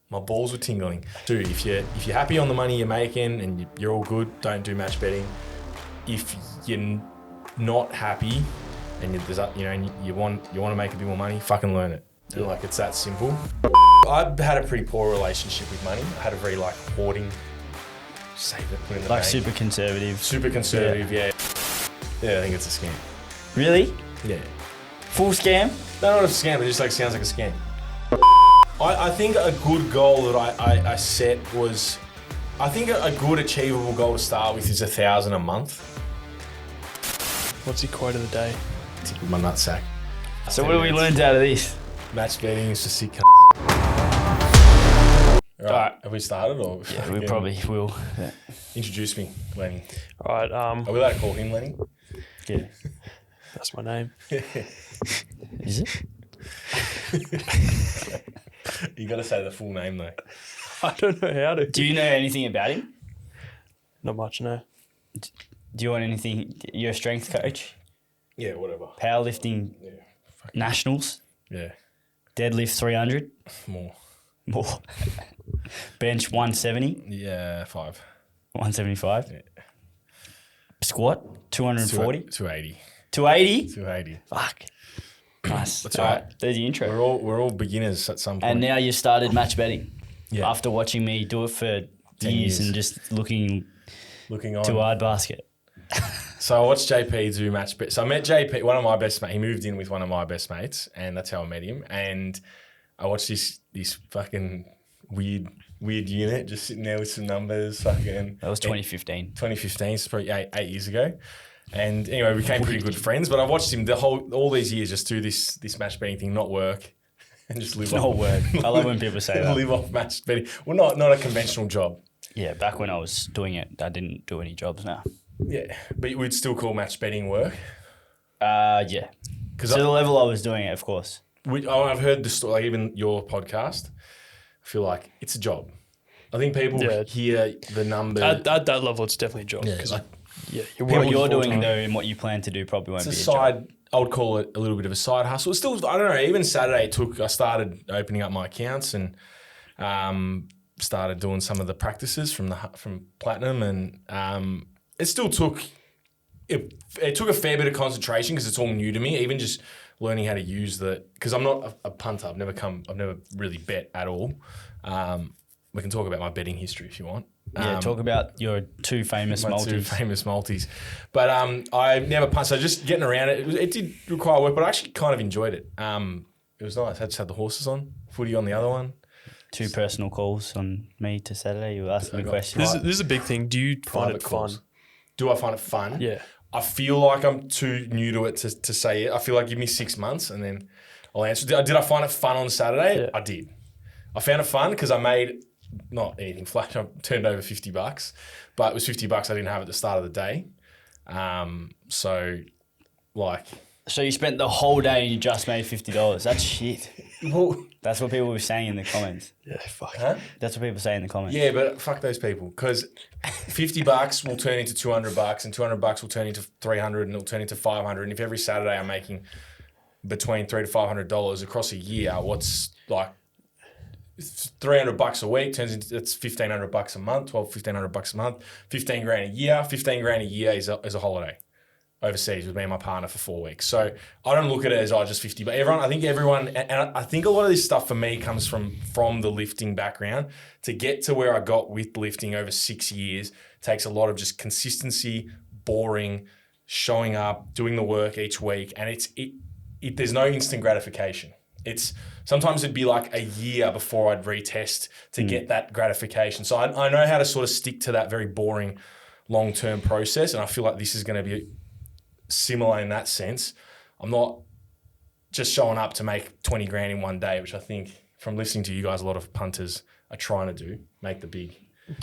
My balls were tingling. Dude, if you're happy on the money you're making and you're all good, don't do match betting. If you're not happy and you want to make a bit more money, fucking learn it. Yeah. Like, it's that simple. I've had a pretty poor relationship with money. I had a very hoarding, save it, put it in the bank. Super conservative. Super conservative, yeah. Yeah, I think it's a scam. Really? Yeah. Full scam? No, not a scam, it just sounds like a scam. I think a good goal that I set was, I think a good achievable goal to start with is 1,000 a month. What's your quote of the day? Tip of my nutsack. So what have we learned out of this? Match betting is just sick. Right. Have we started or? Yeah, we probably will. Yeah. Introduce me, Lenny. All right. Are we allowed to call him Lenny? Yeah. That's my name. Is it? You got to say the full name though. I don't know how to. Do you know anything about him? Not much, no. Do you want anything? You're a strength coach? Yeah, whatever. Powerlifting nationals? Yeah. Deadlift 300? More. Bench 170? Yeah, 5. 175? Yeah. Squat 240? 280. 280? 280. Fuck. Nice. That's all right. There's the intro. We're all beginners at some point. And now you started match betting. Yeah. After watching me do it for 10 years and just looking on to hard basket. So I watched JP do match bet. So I met JP, one of my best mates. He moved in with one of my best mates, and that's how I met him. And I watched this fucking weird unit just sitting there with some numbers. Fucking. That was 2015. 2015, so probably eight years ago. And anyway, we became pretty good friends. But I watched him all these years just do this match betting thing, not work, and just live. Not work. I love when people say that. Live off match betting. Well, not a conventional job. Yeah, back when I was doing it, I didn't do any jobs now. Yeah, but we'd still call match betting work. Yeah. To the level I was doing it, of course. I've heard the story, like even your podcast. I feel like it's a job. I think people hear the number. At that level, it's definitely a job. What you're doing though and what you plan to do probably won't be a side. job. I would call it a little bit of a side hustle. It's still, I don't know. Even Saturday, I started opening up my accounts and started doing some of the practices from Platinum, and it still took. It took a fair bit of concentration because it's all new to me. Even just learning how to use because I'm not a punter. I've never really bet at all. We can talk about my betting history if you want. Yeah, talk about your two famous multis. Two famous multis. But I never punt, so just getting around it did require work, but I actually kind of enjoyed it. It was nice. I just had the horses on, footy on the other one. 2 personal calls on me to Saturday. You were asking me questions. This is a big thing. Do you find it fun? Do I find it fun? Yeah. I feel like I'm too new to it to say it. I feel like give me 6 months and then I'll answer. Did I find it fun on Saturday? Yeah. I did. I found it fun because I made not anything flash. I turned over $50, but it was $50 I didn't have at the start of the day. So you spent the whole day and you just made $50. That's shit. Well, that's what people were saying in the comments. Yeah, fuck. Huh? That's what people say in the comments. Yeah, but fuck those people because $50 will turn into $200 and $200 will turn into $300 and it'll turn into $500. And if every Saturday I'm making between $300 to $500 across a year, what's like $300 a week turns into that's $1,500 a month, $1,500 a month, $15,000 a year. $15,000 a year is a holiday overseas with me and my partner for 4 weeks. So I don't look at it as just 50, but I think everyone, and I think a lot of this stuff for me comes from the lifting background. To get to where I got with lifting over 6 years takes a lot of just consistency, boring, showing up, doing the work each week, and there's no instant gratification. Sometimes it'd be like a year before I'd retest to get that gratification. So I know how to sort of stick to that very boring long-term process, and I feel like this is going to be similar in that sense. I'm not just showing up to make 20 grand in one day, which I think from listening to you guys, a lot of punters are trying to do, make the big,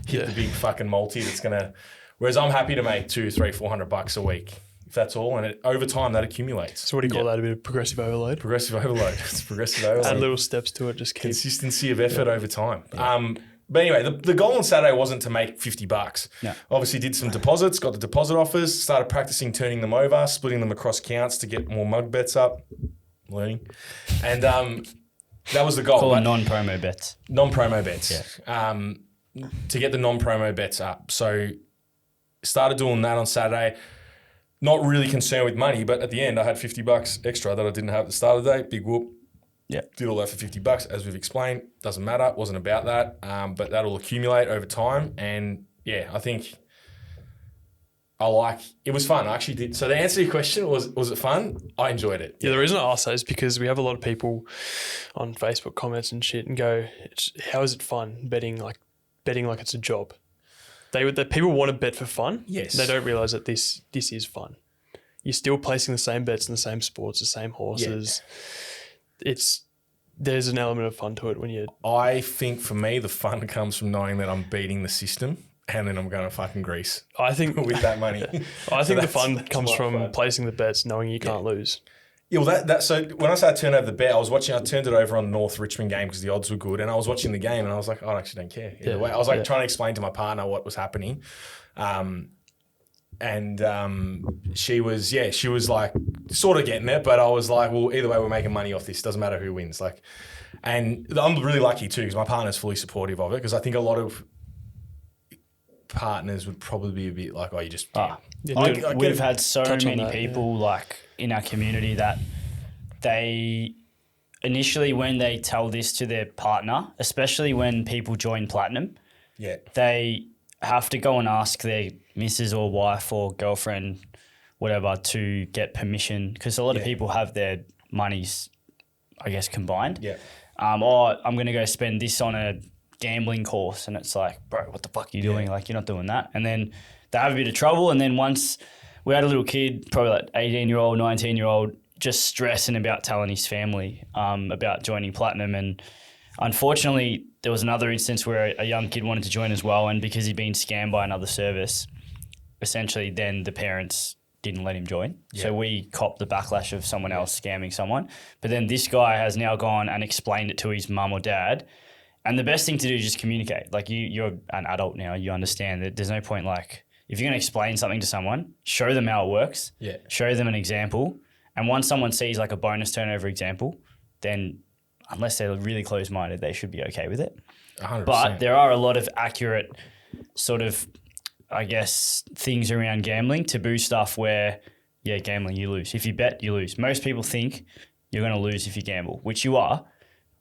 hit the big fucking multi that's going to, whereas I'm happy to make $200, $300, $400 a week, if that's all. And over time that accumulates. So what do you call that? A bit of progressive overload? Progressive overload. It's progressive overload. Add little steps to it. Just consistency of effort over time. Yeah. But anyway, the goal on Saturday wasn't to make $50. No. Obviously did some deposits, got the deposit offers, started practicing turning them over, splitting them across counts to get more mug bets up, learning. And That was the goal. Call but them non-promo bets. non-promo bets. To get the non-promo bets up. So started doing that on Saturday. Not really concerned with money, but at the end I had $50 extra that I didn't have at the start of the day. Big whoop. Yeah. Did all that for $50, as we've explained. Doesn't matter. It wasn't about that. But that'll accumulate over time. And yeah, I think it was fun. I actually did. So the answer to your question was it fun? I enjoyed it. Yeah, the reason I ask that is because we have a lot of people on Facebook comments and shit and go, how is it fun betting like it's a job? People want to bet for fun. Yes. They don't realize that this is fun. You're still placing the same bets in the same sports, the same horses. Yeah. There's an element of fun to it when you. I think for me, the fun comes from knowing that I'm beating the system and then I'm going to fucking Greece. I think with that money. Yeah. I think the fun comes from placing the bets, knowing you can't lose. Yeah, well, so when I started turning over the bet, I turned it over on the North Richmond game because the odds were good, and I was watching the game, and I was like, I actually don't care either way. I was like trying to explain to my partner what was happening, she was like sort of getting it, but I was like, well, either way, we're making money off this. Doesn't matter who wins. Like, and I'm really lucky too because my partner's fully supportive of it because I think a lot of partners would probably be a bit like, oh, you just. We've had so many people like in our community that they initially when they tell this to their partner, especially when people join Platinum, they have to go and ask their missus or wife or girlfriend, whatever, to get permission because a lot of people have their monies, I guess, combined. Yeah. Or I'm going to go spend this on a gambling course, and it's like, bro, what the fuck are you doing? Like, you're not doing that. And then they have a bit of trouble, and then once we had a little kid, probably like 18-year-old, 19-year-old, just stressing about telling his family about joining Platinum. And unfortunately, there was another instance where a young kid wanted to join as well, and because he'd been scammed by another service, essentially then the parents didn't let him join. Yeah. So we copped the backlash of someone else scamming someone. But then this guy has now gone and explained it to his mum or dad. And the best thing to do is just communicate. Like you're an adult now, you understand that there's no point like, if you're going to explain something to someone, show them how it works, show them an example. And once someone sees like a bonus turnover example, then unless they're really close-minded, they should be okay with it. 100%. But there are a lot of accurate sort of, I guess, things around gambling, taboo stuff where, gambling, you lose. If you bet, you lose. Most people think you're going to lose if you gamble, which you are,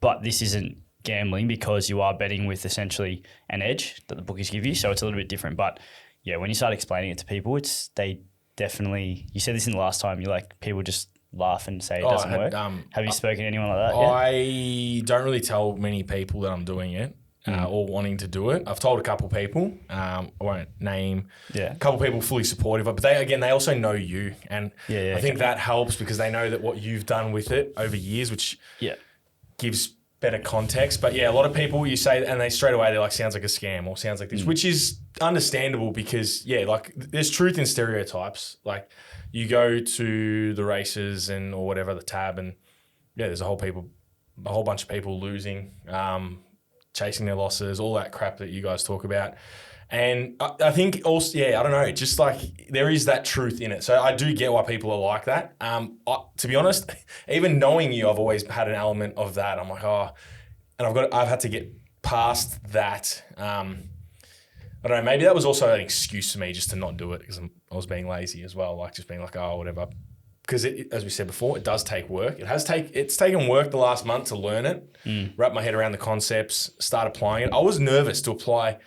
but this isn't gambling because you are betting with essentially an edge that the bookies give you. So it's a little bit different. But yeah, when you start explaining it to people, they definitely, you said this in the last time, you're like, people just laugh and say it doesn't work. Have you spoken to anyone like that yet? I don't really tell many people that I'm doing it or wanting to do it. I've told a couple people, I won't name, a couple people fully supportive, but they also know you. And I think that helps because they know that what you've done with it over years, which gives better context. But a lot of people you say, and they straight away, they're like, sounds like a scam or sounds like this, which is understandable because, like there's truth in stereotypes. Like you go to the races or whatever, the tab, and there's a whole bunch of people losing, chasing their losses, all that crap that you guys talk about. And I think also, I don't know, just like there is that truth in it. So I do get why people are like that. To be honest, even knowing you, I've always had an element of that. I'm like, and I've had to get past that. I don't know, maybe that was also an excuse for me just to not do it because I was being lazy as well, like just being like, whatever. Because as we said before, it does take work. It's taken work the last month to learn it, wrap my head around the concepts, start applying it. I was nervous to apply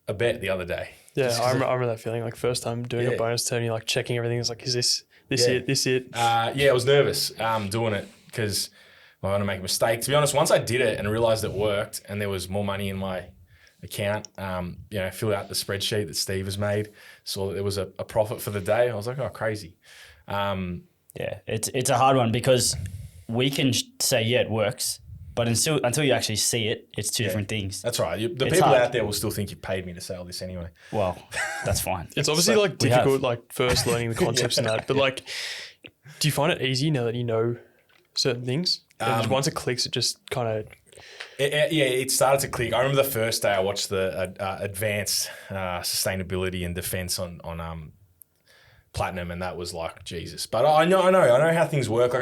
a bet the other day. Yeah, I remember that feeling. Like first time doing a bonus turn, you're like checking everything. It's like, is this it? I was nervous doing it because I'm going to make a mistake. To be honest, once I did it and realized it worked and there was more money in my account, fill out the spreadsheet that Steve has made, saw that there was a profit for the day. I was like, crazy. It's a hard one because we can say, it works. But until you actually see it, it's two different things. That's right. The people out there will still think you've paid me to say all this anyway. Well, that's fine. It's obviously difficult, like first learning the concepts and that. But like, do you find it easy now that you know certain things? And once it clicks, it just kind of... It started to click. I remember the first day I watched the advanced sustainability and defense on Platinum, and that was like Jesus. But I know how things work.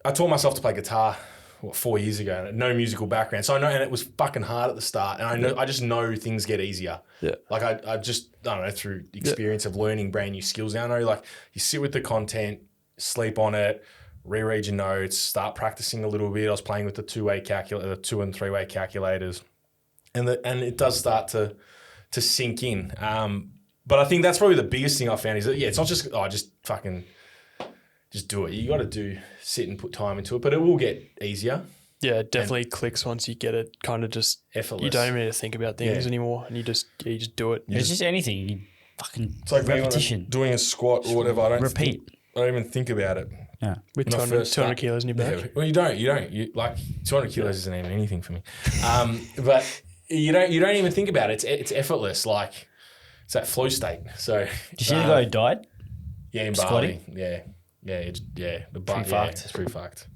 I taught myself to play guitar 4 years ago. No musical background, so I know, and it was fucking hard at the start. And I just know things get easier. Yeah. Like I don't know, through experience of learning brand new skills. Now I know, like, you sit with the content, sleep on it, reread your notes, start practicing a little bit. I was playing with the 2-way calculator, the 2 and 3-way calculators, and it does start to sink in. But I think that's probably the biggest thing I found is that, it's not just, just fucking just do it. You got to sit and put time into it, but it will get easier. Yeah, it definitely clicks once you get it. Kind of just effortless. You don't even need to think about things anymore, and you just do it. It's just anything. You fucking it's like repetition. Doing a squat or whatever. I don't even think about it. Yeah, with 200 kilos in your back. Yeah. Well, you don't. You like 200 kilos isn't even anything for me. But you don't even think about it. It's effortless. Like, it's that flow state. So did you see the guy who died? Yeah, in Bali. Yeah. The pretty fucked. It's pretty fucked.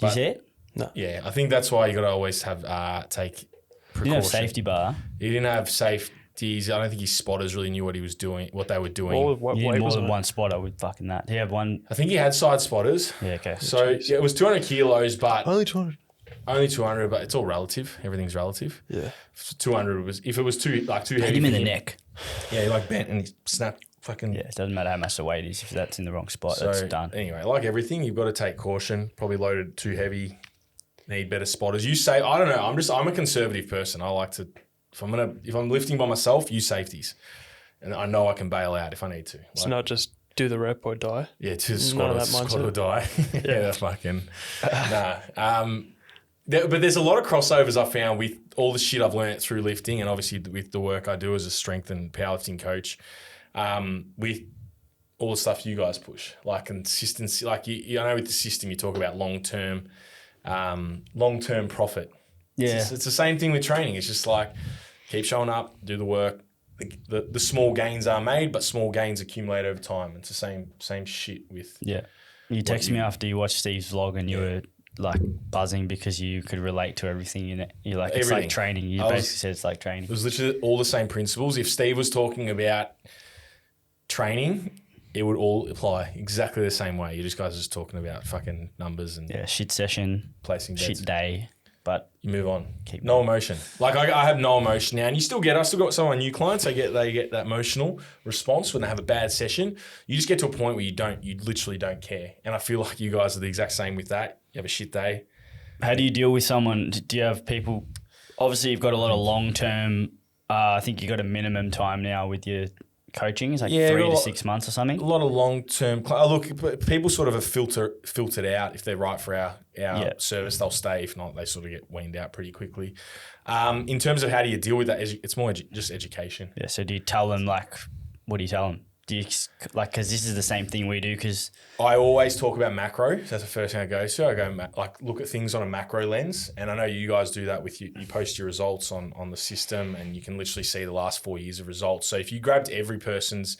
Did you see it? No. Yeah, I think that's why you got to always have take precaution. He didn't have safety bar. He didn't have safeties. I don't think his spotters really knew what he was doing, what they were doing. You need more than one spotter with fucking that. He had one. I think he had side spotters. Yeah, okay. So it was 200 kilos, but only 200. Only 200, but it's all relative. Everything's relative. Yeah. 200 was, if it was too heavy. Hit him in the neck. Yeah, he like bent and he snapped fucking. Yeah, it doesn't matter how much the weight is. If that's in the wrong spot, that's done. Anyway, like everything, you've got to take caution. Probably loaded too heavy. Need better spotters. You say, I don't know. I'm a conservative person. I like to, if I'm lifting by myself, use safeties, and I know I can bail out if I need to. Like, it's not just do the rep or die. Yeah, to squat or die. Yeah, fucking nah. But there's a lot of crossovers I found with all the shit I've learned through lifting, and obviously with the work I do as a strength and powerlifting coach, with all the stuff you guys push, like consistency. Like I know with the system you talk about long-term profit. Yeah, it's the same thing with training. It's just like keep showing up, do the work. The small gains are made, but small gains accumulate over time. It's the same shit with. Yeah, you text me after you watched Steve's vlog and you were like buzzing because you could relate to everything in it. You're like, it's like training. You basically said it's like training. It was literally all the same principles. If Steve was talking about training, it would all apply exactly the same way. You guys are just talking about fucking numbers and shit session, placing bets. Shit day, but you move on. No emotion. Like I have no emotion now, and I still got some of my new clients. They get that emotional response when they have a bad session. You just get to a point where you literally don't care. And I feel like you guys are the exact same with that. You have a shit day. How do you deal with someone? Do you have people? Obviously, you've got a lot of long term. I think you got a minimum time now with your coaching. It's like 3 to 6 months or something. A lot of long term. Look, people sort of are filtered out. If they're right for our service, they'll stay. If not, they sort of get weaned out pretty quickly. In terms of how do you deal with that, it's more just education. Yeah. So do you tell them what do you tell them? Do you because this is the same thing we do? Because I always talk about macro. So that's the first thing I go to. I go look at things on a macro lens, and I know you guys do that with you. You post your results on the system, and you can literally see the last 4 years of results. So if you grabbed every person's,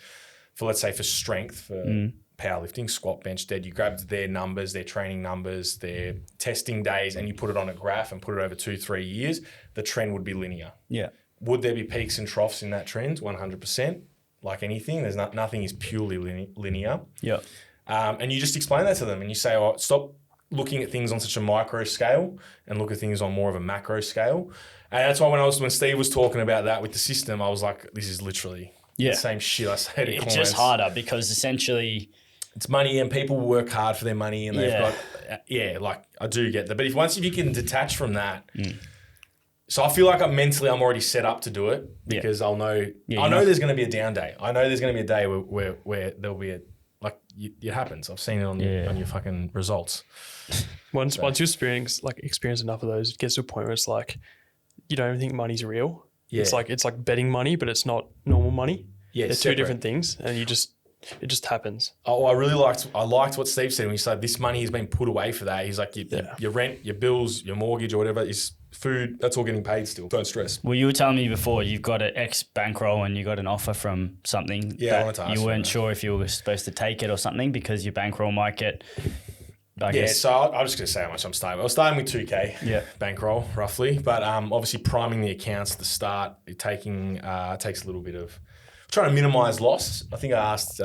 for strength, for powerlifting, squat, bench, dead, you grabbed their numbers, their training numbers, their testing days, and you put it on a graph and put it over 2-3 years, the trend would be linear. Yeah. Would there be peaks and troughs in that trend? 100%. Like anything, there's nothing is purely linear. Yeah. And you just explain that to them, and you say, stop looking at things on such a micro scale and look at things on more of a macro scale. And that's why when Steve was talking about that with the system, I was like, this is literally the same shit I say to clients. It's just harder because essentially it's money, and people work hard for their money, and they've got I do get that. But once you can detach from that. So I feel like I'm already set up to do it because I'll know. I know there's going to be a down day. I know there's going to be a day where there'll be it happens. I've seen it on your fucking results. Once you experience enough of those, it gets to a point where it's like you don't even think money's real. Yeah. It's like betting money, but it's not normal money. Yeah, they're two different things, and it just happens. Oh, I liked what Steve said when he said this money has been put away for that. He's like your rent, your bills, your mortgage, or whatever is. Food, that's all getting paid still. Don't stress. Well, you were telling me before you've got an Bankroll and you got an offer from something. Yeah, I wanted to ask you weren't sure if you were supposed to take it or something because your Bankroll might get. I guess. So I'm just going to say how much I'm starting. I was starting with 2K. Yeah. Bankroll roughly, but obviously priming the accounts at the start it takes a little bit of trying to minimize loss. I think I asked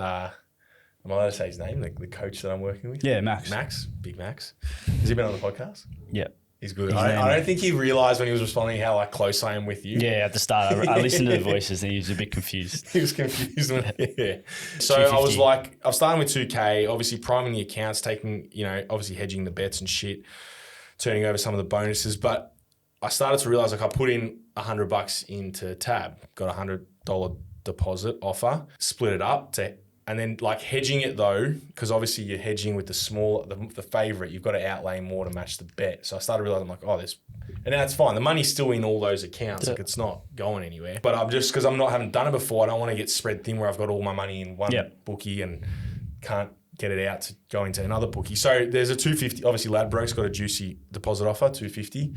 Am I allowed to say his name? The coach that I'm working with? Yeah, Max. Big Max. Has he been on the podcast? Yeah. He's good. I don't think he realised when he was responding how like close I am with you. Yeah, at the start, I listened to the voices and he was a bit confused. He was confused. Yeah. So I was like, I'm starting with 2K, obviously priming the accounts, taking, obviously hedging the bets and shit, turning over some of the bonuses. But I started to realise like I put in $100 into Tab, got $100 deposit offer, split it up and then like hedging it though, because obviously you're hedging with the favourite, you've got to outlay more to match the bet. So I started realising like, and that's fine. The money's still in all those accounts. Like it's not going anywhere. But I'm just, because haven't done it before, I don't want to get spread thin where I've got all my money in one bookie and can't get it out to go into another bookie. So there's a 250, obviously Ladbroke's got a juicy deposit offer, 250.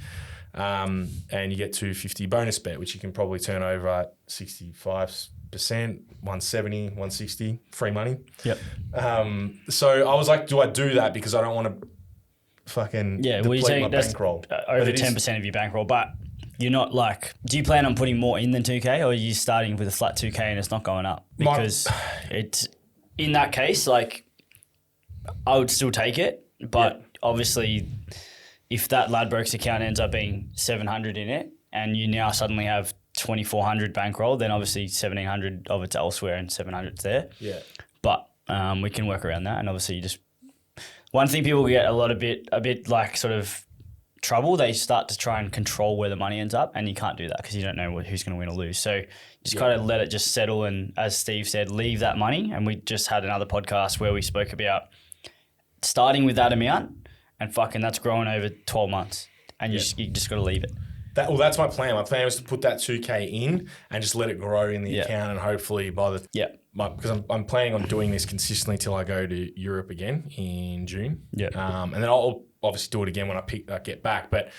And you get 250 bonus bet, which you can probably turn over at 65%, 170, 160, free money. Yep. So I was like, do I do that because I don't want to fucking deplete my bankroll? Over 10% of your bankroll, but you're not like, do you plan on putting more in than 2K, or are you starting with a flat 2K and it's not going up? Because it's, in that case, like I would still take it, but obviously if that Ladbrokes account ends up being 700 in it and you now suddenly have 2,400 bankroll, then obviously 1,700 of it's elsewhere and 700's there. Yeah. But we can work around that. And obviously you just, one thing people get a bit like sort of trouble, they start to try and control where the money ends up, and you can't do that because you don't know who's going to win or lose. So just kind of let it just settle, and as Steve said, leave that money. And we just had another podcast where we spoke about starting with that amount and fucking that's growing over 12 months and you just got to leave it. That's my plan. My plan was to put that 2K in and just let it grow in the account, and hopefully by the because I'm planning on doing this consistently till I go to Europe again in June. Yeah. And then I'll obviously do it again when I get back. But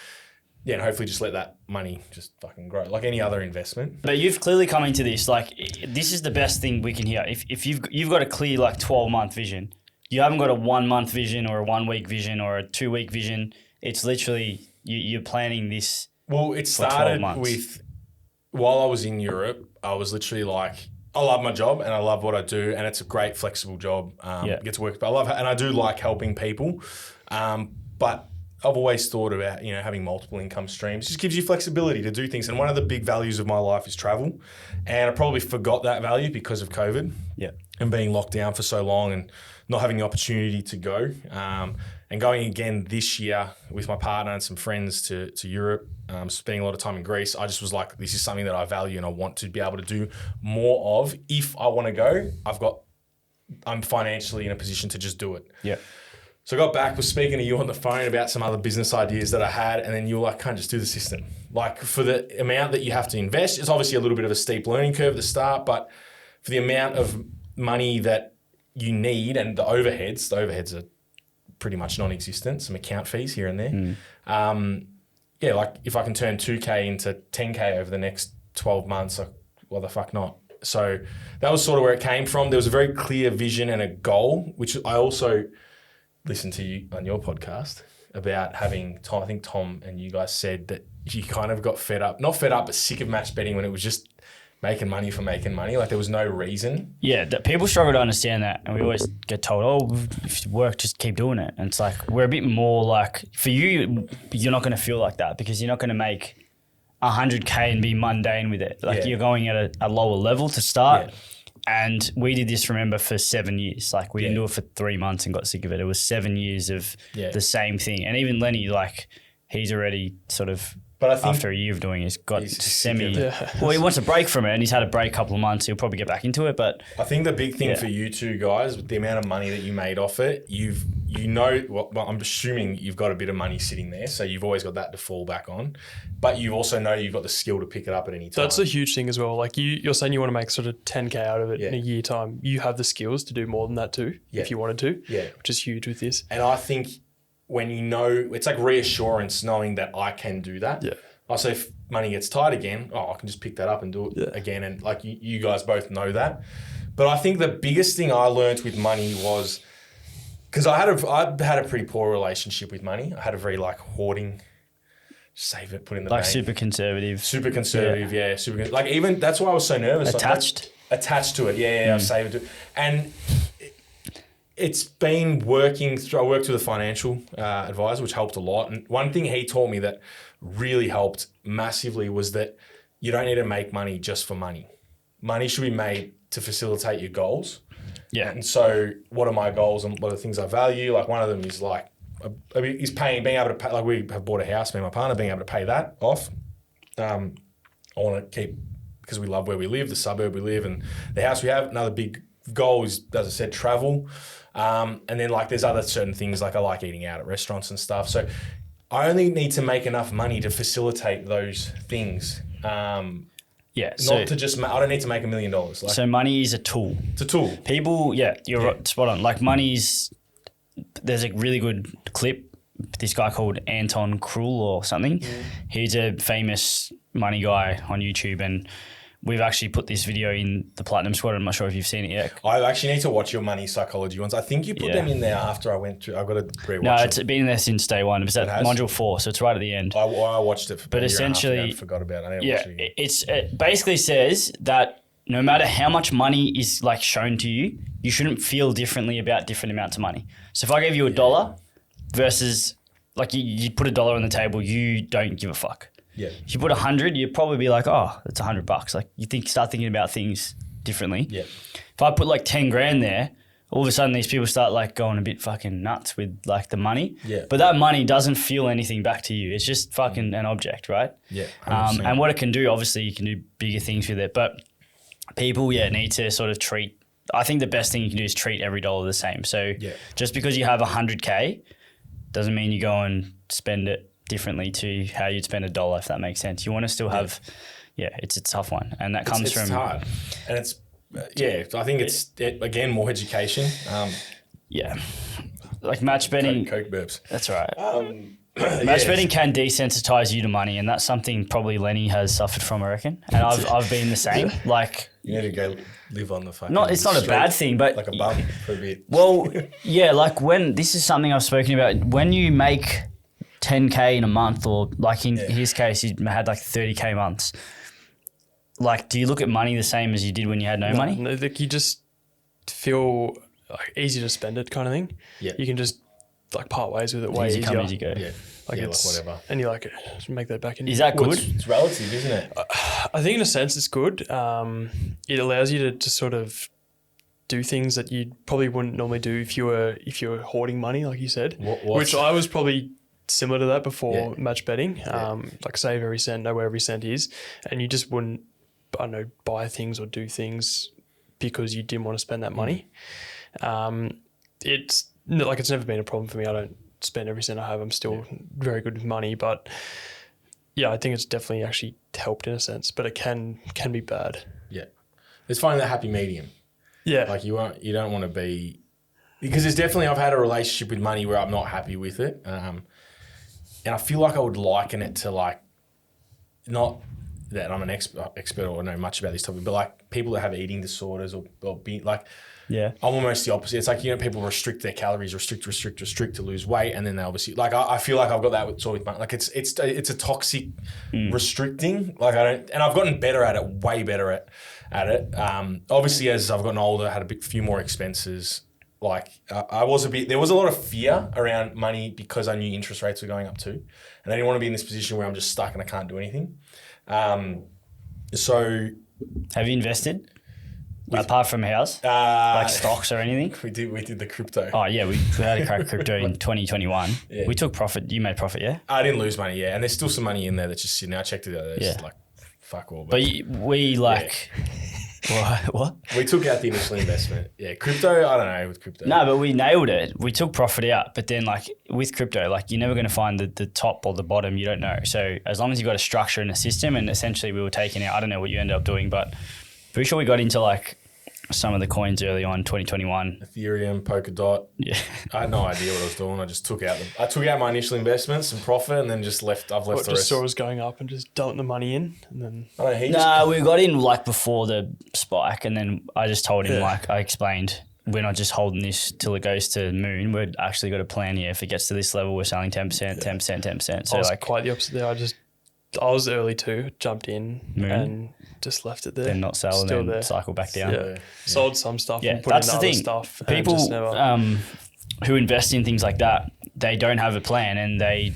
yeah, and hopefully just let that money just fucking grow like any other investment. But you've clearly come into this like this is the best thing we can hear. If you've got a clear like 12-month vision, you haven't got a 1-month vision or a 1-week vision or a 2-week vision. It's literally you're planning this. Well, it started with, while I was in Europe, I was literally like, I love my job and I love what I do, and it's a great flexible job. Get to work, but I love it, and I do like helping people. But I've always thought about, having multiple income streams. It just gives you flexibility to do things. And one of the big values of my life is travel. And I probably forgot that value because of COVID and being locked down for so long and not having the opportunity to go. And going again this year with my partner and some friends to Europe, spending a lot of time in Greece, I just was like, this is something that I value and I want to be able to do more of. If I want to go, I'm financially in a position to just do it. Yeah. So I got back, was speaking to you on the phone about some other business ideas that I had, and then you were like, can't just do the system. Like for the amount that you have to invest, it's obviously a little bit of a steep learning curve at the start, but for the amount of money that you need and the overheads are pretty much non-existent, some account fees here and there. Like if I can turn 2K into 10K over the next 12 months, why the fuck not? So that was sort of where it came from. There was a very clear vision and a goal, which I also listened to you on your podcast about having Tom. I think Tom and you guys said that you kind of got not fed up, but sick of match betting when it was just making money for making money. Like there was no reason. Yeah, that people struggle to understand that. And we always get told, if you work, just keep doing it. And it's like, we're a bit more like, for you, you're not going to feel like that because you're not going to make 100K and be mundane with it. Like you're going at a lower level to start. Yeah. And we did this, remember, for 7 years. Like we didn't do it for 3 months and got sick of it. It was 7 years of the same thing. And even Lenny, like he's already sort of, but I think after a year of doing it, well, he wants a break from it, and he's had a break a couple of months. He'll probably get back into it. But I think the big thing for you two guys, with the amount of money that you made off it, I'm assuming you've got a bit of money sitting there, so you've always got that to fall back on. But you also know you've got the skill to pick it up at any time. That's a huge thing as well. Like you're saying you want to make sort of 10K out of it in a year time. You have the skills to do more than that too, if you wanted to. Yeah, which is huge with this. And I think when it's like reassurance knowing that I can do that. Yeah. Also, if money gets tight again, I can just pick that up and do it again. And like you guys both know that. But I think the biggest thing I learned with money was, because I had a pretty poor relationship with money. I had a very like hoarding, save it, put in the bank. Like super conservative. Super conservative, like even, that's why I was so nervous. Attached to it, I save it. And it's been working through. I worked with a financial advisor, which helped a lot. And one thing he taught me that really helped massively was that you don't need to make money just for money. Money should be made to facilitate your goals. Yeah. And so what are my goals and what are the things I value? Like one of them is like, is being able to pay, like we have bought a house, me and my partner, being able to pay that off. I want to keep, because we love where we live, the suburb we live and the house we have. Another big goal is, as I said, travel. And then like there's other certain things, like I like eating out at restaurants and stuff. So I only need to make enough money to facilitate those things. Yeah, not to just, I don't need to make $1 million. Like, so money is a tool. It's a tool. People, you're right, spot on. Like there's a really good clip. This guy called Anton Krul or something. He's a famous money guy on YouTube, and we've actually put this video in the Platinum Squad. I'm not sure if you've seen it yet. I actually need to watch your money psychology ones. I think you put them in there after I went through. I've got to rewatch No, it's been there since day one. It was at module 4, so it's right at the end. I watched it for but essentially, I forgot about it. I need to watch it again. It basically says that no matter how much money is like shown to you, you shouldn't feel differently about different amounts of money. So if I gave you $1 versus like you put $1 on the table, you don't give a fuck. Yeah. If you put 100, you'd probably be like, oh, it's $100. Like start thinking about things differently. Yeah. If I put like 10 grand there, all of a sudden these people start like going a bit fucking nuts with like the money. Yeah. But that money doesn't feel anything back to you. It's just fucking an object, right? Yeah. And what it can do, obviously you can do bigger things with it, but people, need to sort of treat, I think the best thing you can do is treat every dollar the same. So just because you have 100K doesn't mean you go and spend it differently to how you'd spend $1, if that makes sense. You want to still have, it's a tough one. And that comes from... It's hard. And it's, I think it's, again, more education. Like match betting... Coke burps. That's right. Match betting can desensitize you to money, and that's something probably Lenny has suffered from, I reckon. And I've been the same. Like... You need to go live on the fucking it's not a bad thing, but... Like a bum for a bit. Well, like when... This is something I've spoken about. When you make 10K in a month, or like in his case, he had like 30K months. Like, do you look at money the same as you did when you had no money? No, like you just feel like easy to spend it kind of thing. Yeah. You can just like part ways with it way easier. Come, easy go. Yeah. Like whatever. And you like make that back in. Is that good? It's relative, isn't it? I think in a sense it's good. It allows you to sort of do things that you probably wouldn't normally do if you were hoarding money, like you said. Which I was probably similar to that before match betting. Like save every cent, know where every cent is, and you just wouldn't, I don't know, buy things or do things because you didn't want to spend that money. It's never been a problem for me. I don't spend every cent I have. I'm still very good with money, but I think it's definitely actually helped in a sense, but it can be bad. Yeah. It's finding that happy medium. Yeah. Like you don't want to be, because there's definitely, I've had a relationship with money where I'm not happy with it. And I feel like I would liken it to like, not that I'm an expert or know much about this topic, but like people that have eating disorders or be like, I'm almost the opposite. It's like, people restrict their calories, restrict to lose weight. And then they obviously, like, I feel like I've got that with money. Like it's a toxic restricting. Like and I've gotten better at it, way better at it. Obviously as I've gotten older, I had few more expenses. Like there was a lot of fear around money because I knew interest rates were going up too. And I didn't want to be in this position where I'm just stuck and I can't do anything. So have you invested? Apart from house, like stocks or anything? We did the crypto. Oh yeah, we had a crack crypto in 2021. Yeah. We took profit. You made profit, yeah? I didn't lose money, and there's still some money in there that's just sitting there. I checked it out. There's like fuck all. But we like what? We took out the initial investment. Yeah, crypto. I don't know with crypto. No, but we nailed it. We took profit out, but then like with crypto, like you're never going to find the top or the bottom. You don't know. So as long as you've got a structure and a system, and essentially we were taking out. I don't know what you ended up doing, but pretty sure we got into like some of the coins early on, 2021. Ethereum, Polkadot. Yeah. I had no idea what I was doing. I just took out my initial investments and profit, and then just left. I've left the rest. Just saw it was going up and just dumped the money in, and then. We got in like before the spike, and then I just told him I explained, we're not just holding this till it goes to the moon. We've actually got a plan here. If it gets to this level, we're selling 10%, 10%, 10%. So I was like quite the opposite there. I just I was early too. Jumped in and just left it there. Then not sell and Still then there. cycle back down. Yeah. Sold some stuff Yeah, and put that's in the other thing. stuff. People and just never, who invest in things like that, they don't have a plan and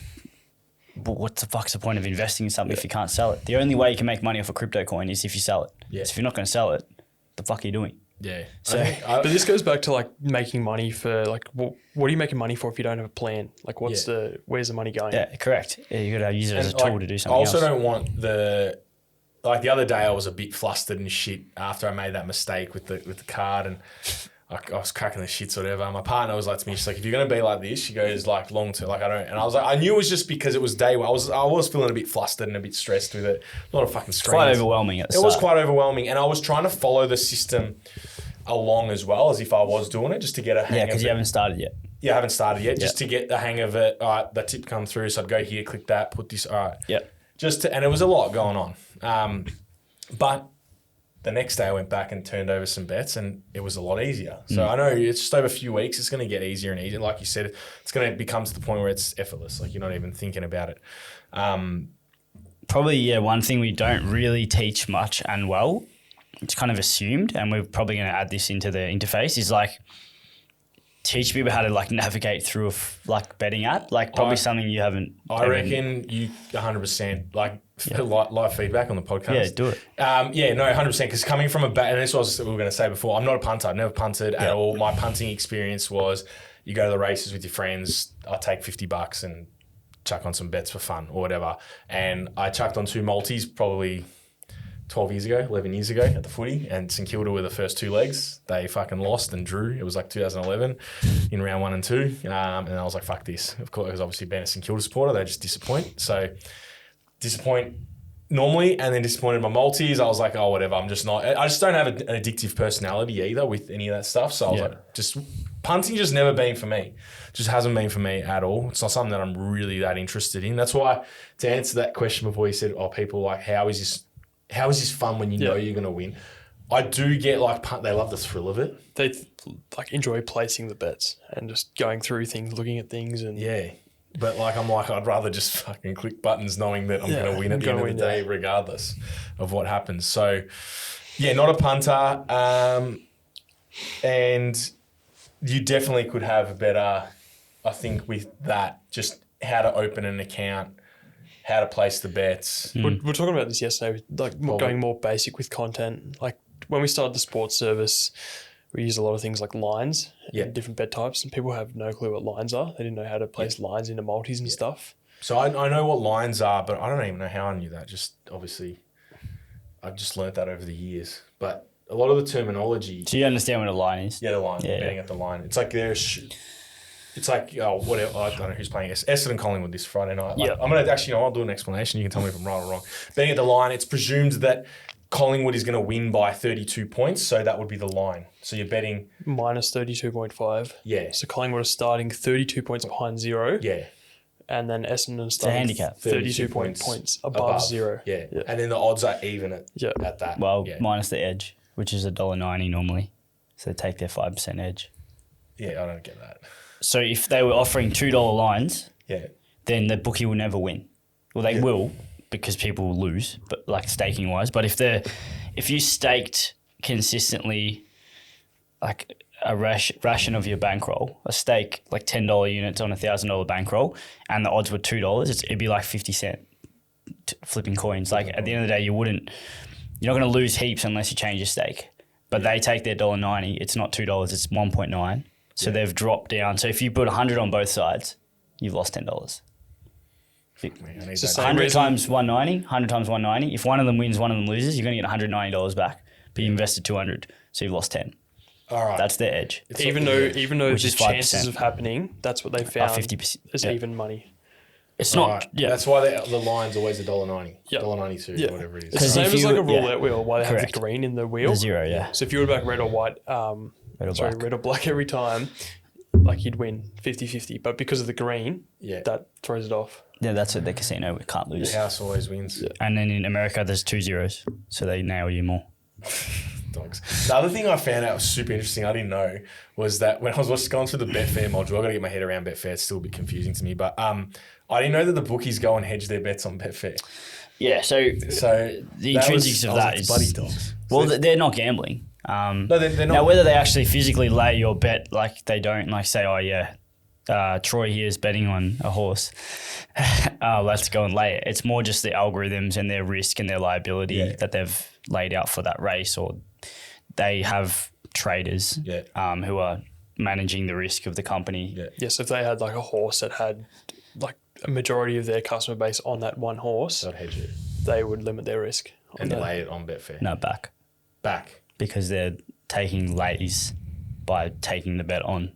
but what the fuck's the point of investing in something if you can't sell it? The only way you can make money off a crypto coin is if you sell it. Yeah. So if you're not going to sell it, the fuck are you doing? Yeah. So, but this goes back to like making money for like what are you making money for if you don't have a plan? Like where's the money going? yeah, correct. Yeah, you got to use it as a And, tool like, to do I something also else. don't want the other day I was a bit flustered and shit after I made that mistake with the card and I was cracking the shits or whatever. My partner was like to me, she's like, if you're gonna be like this, she goes like long term, like I don't. And I was like, I knew it was just because it was day one. I was feeling a bit flustered and a bit stressed with it. A lot of fucking screens. Quite overwhelming at the start. It was quite overwhelming, and I was trying to follow the system along as well as if I was doing it, just to get a hang of it. Yeah, because you haven't started yet. Yeah, I haven't started yet, just to get the hang of it. All right, that tip come through, so I'd go here, click that, put this. All right, Yep. and it was a lot going on. But the next day I went back and turned over some bets and it was a lot easier. So I know it's just over a few weeks, it's going to get easier and easier. Like you said, it's going to become to the point where it's effortless. Like you're not even thinking about it. Probably, one thing we don't really teach much and well, it's kind of assumed, and we're probably going to add this into the interface, is like teach people how to like navigate through a betting app. Like probably something you haven't. I reckon you 100% like live feedback on the podcast. Yeah, do it. 100%. Because coming from and this was what we were going to say before, I'm not a punter. I've never punted at all. My punting experience was you go to the races with your friends. I take $50 and chuck on some bets for fun or whatever. And I chucked on 2 multis probably 11 years ago at the footy, and St Kilda were the first 2 legs. They fucking lost and drew. It was like 2011 in round 1 and 2. And I was like, fuck this. Of course, because obviously being a St Kilda supporter, they just disappoint. So disappoint normally and then disappointed my multis. I was like, oh, whatever. I just don't have an addictive personality either with any of that stuff. So I was like, punting just never been for me. Just hasn't been for me at all. It's not something that I'm really that interested in. That's why, to answer that question before you said, people like, how is this fun when you know you're going to win? I do get they love the thrill of it. They enjoy placing the bets and just going through things, looking at things and But I'd rather just fucking click buttons knowing that I'm going to win at the end of the day regardless of what happens. So not a punter. And you definitely could have a better, I think with that, just how to open an account, how to place the bets. We're talking about this yesterday, going more basic with content. Like when we started the sports service, we use a lot of things like lines and different bet types, and people have no clue what lines are. They didn't know how to place lines into multis and stuff. So I know what lines are, but I don't even know how I knew that. Just obviously, I've just learnt that over the years. But a lot of the terminology. So you understand what a line is? Yeah, the line. Yeah, betting at the line. It's like it's like, whatever. I don't know who's playing Essendon Collingwood this Friday night. I'm going to I'll do an explanation. You can tell me if I'm right or wrong. Betting at the line, it's presumed that Collingwood is going to win by 32 points. So that would be the line. So you're betting. Minus 32.5. Yeah. So Collingwood is starting 32 points behind 0. Yeah. And then Essendon starting handicap. 32 points above 0. Yeah. And then the odds are even at that. Well, minus the edge, which is $1.90 normally. So they take their 5% edge. Yeah, I don't get that. So if they were offering $2 lines, then the bookie will never win. Well, they will because people will lose, but like staking wise. But if you staked consistently, like a ration of your bankroll, a stake like $10 units on $1,000 bankroll, and the odds were $2, it'd be like 50 cent flipping coins. Like at the end of the day, you're not going to lose heaps unless you change your stake. But they take their $1.90. It's not $2. It's 1.9. So they've dropped down. So if you put 100 on both sides, you've lost $10. 100 times 190, 100 times 190. If one of them wins, one of them loses, you're going to get $190 back. But you invested 200, so you've lost 10. All right. That's their edge. Even though the chances of happening, that's what they found 50%. is even money. It's not. Yeah. That's why the line's always $1.90, $1.92, whatever it is. It's the same as like a roulette wheel. Why they have Correct. the green in the wheel? The 0, yeah. So if you were to back red or white, red or black every time, like you'd win 50-50. But because of the green, that throws it off. Yeah, that's what the casino can't lose. The house always wins. Yeah. And then in America, there's 2 zeros, so they nail you more. Dogs. The other thing I found out was super interesting, I didn't know, was that when I was just going through the Betfair module, I got to get my head around Betfair. It's still a bit confusing to me, but I didn't know that the bookies go and hedge their bets on Betfair. Yeah, so the intrinsics of that is buddy dogs. Well, they're not gambling. No, they're not. Now, whether they actually physically lay your bet, like they don't, like say, oh yeah, Troy here is betting on a horse. Let's go and lay it. It's more just the algorithms and their risk and their liability that they've laid out for that race, or they have traders who are managing the risk of the company. Yeah. Yes, if they had like a horse that had like a majority of their customer base on that one horse, They'd hedge it. They would limit their risk. And lay it on Betfair. No, back. Because they're taking lays by taking the bet on.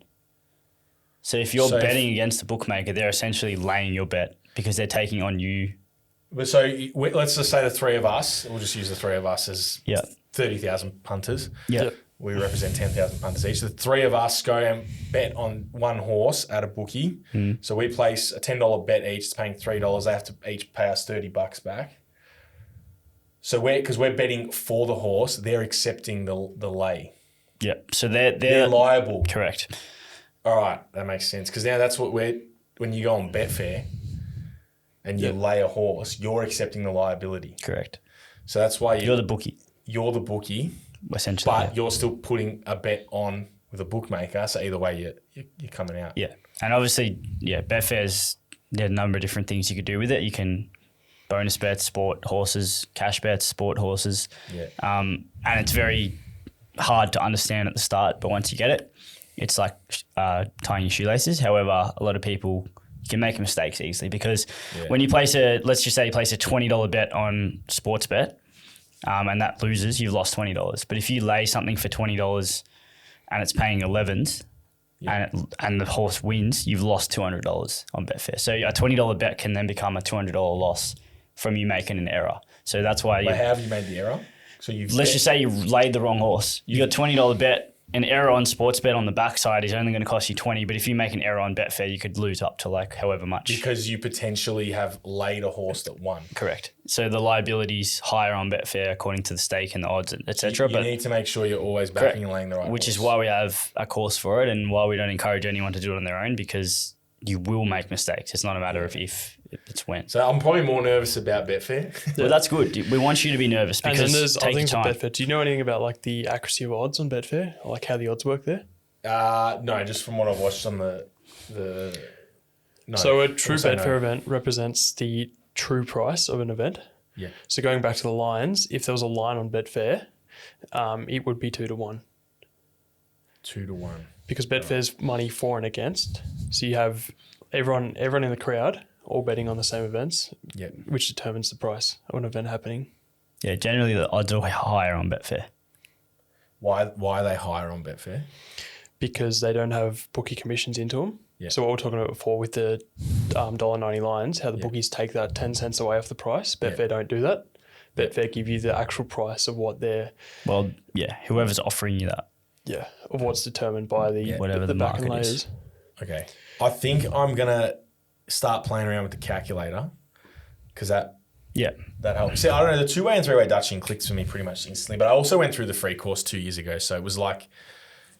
So if you're betting against the bookmaker, they're essentially laying your bet because they're taking on you. But so let's just say the three of us, we'll just use the three of us as 30,000 punters. Yeah. We represent 10,000 punters each. The three of us go and bet on one horse at a bookie. So we place a $10 bet each. It's paying $3. They have to each pay us $30 back. So because we're betting for the horse, they're accepting the lay. Yeah. So they're liable. Correct. All right, that makes sense. Because now that's what when you go on Betfair and you lay a horse, you're accepting the liability. Correct. So that's why you're the bookie. You're the bookie. Essentially. But you're still putting a bet on with a bookmaker. So either way, you're coming out. Yeah. And obviously, Betfair's, there are a number of different things you could do with it. You can bonus bets, sport horses, cash bets, sport horses. Yeah. And it's very hard to understand at the start, but once you get it, it's like tying your shoelaces. However, a lot of people can make mistakes easily because when you place let's just say you place a $20 bet on sports bet, and that loses, you've lost $20. But if you lay something for $20 and it's paying 11s and the horse wins, you've lost $200 on Betfair. So a $20 bet can then become a $200 loss from you making an error. So that's why how have you made the error? So let's just say you laid the wrong horse. You got $20 bet. An error on sports bet on the backside is only going to cost you 20, but if you make an error on Betfair, you could lose up to like however much. Because you potentially have laid a horse that won. Correct. So the liability's higher on Betfair according to the stake and the odds, etc. You need to make sure you're always backing and laying the right Which horse. is why we have a course for it and why we don't encourage anyone to do it on their own, because you will make mistakes. It's not a matter of if, it's when. So I'm probably more nervous about Betfair. Well, that's good. We want you to be nervous because and then there's other things with Betfair. Do you know anything about like the accuracy of odds on Betfair, or like how the odds work there? No, just from what I've watched on the. No, so a true Betfair event represents the true price of an event. Yeah. So going back to the lines, if there was a line on Betfair, it would be 2-1. 2-1. Because Betfair's money for and against. So you have everyone in the crowd all betting on the same events, which determines the price of an event happening. Yeah, generally the odds are higher on Betfair. Why are they higher on Betfair? Because they don't have bookie commissions into them. Yeah. So what we we're talking about before with the $1.90 lines, how the bookies take that 10 cents away off the price. Betfair don't do that. Betfair give you the actual price of what they're... Well, whoever's offering you that. Yeah, of what's determined by whatever the back market and layers. is. Okay. I think I'm going to start playing around with the calculator because that helps. See, I don't know, the two-way and three-way Dutching clicks for me pretty much instantly, but I also went through the free course 2 years ago, so it was like...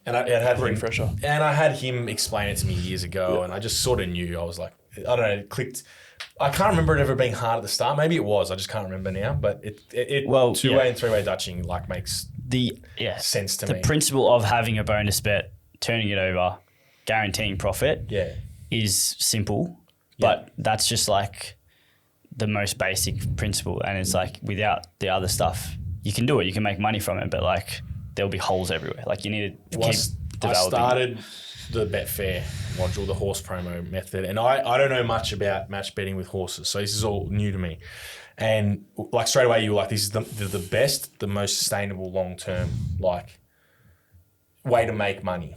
And I had refresher. And I had him explain it to me years ago, and I just sort of knew. I was like, I don't know, it clicked. I can't remember it ever being hard at the start. Maybe it was. I just can't remember now. But two-way and three-way Dutching like makes sense to me. The principle of having a bonus bet, turning it over, guaranteeing profit is simple, but that's just like the most basic principle. And it's like without the other stuff, you can do it. You can make money from it, but like there'll be holes everywhere. Like you need to keep developing. I started the Betfair module, the horse promo method, and I don't know much about match betting with horses, so this is all new to me. And like straight away, you were like, this is the best, the most sustainable, long term like way to make money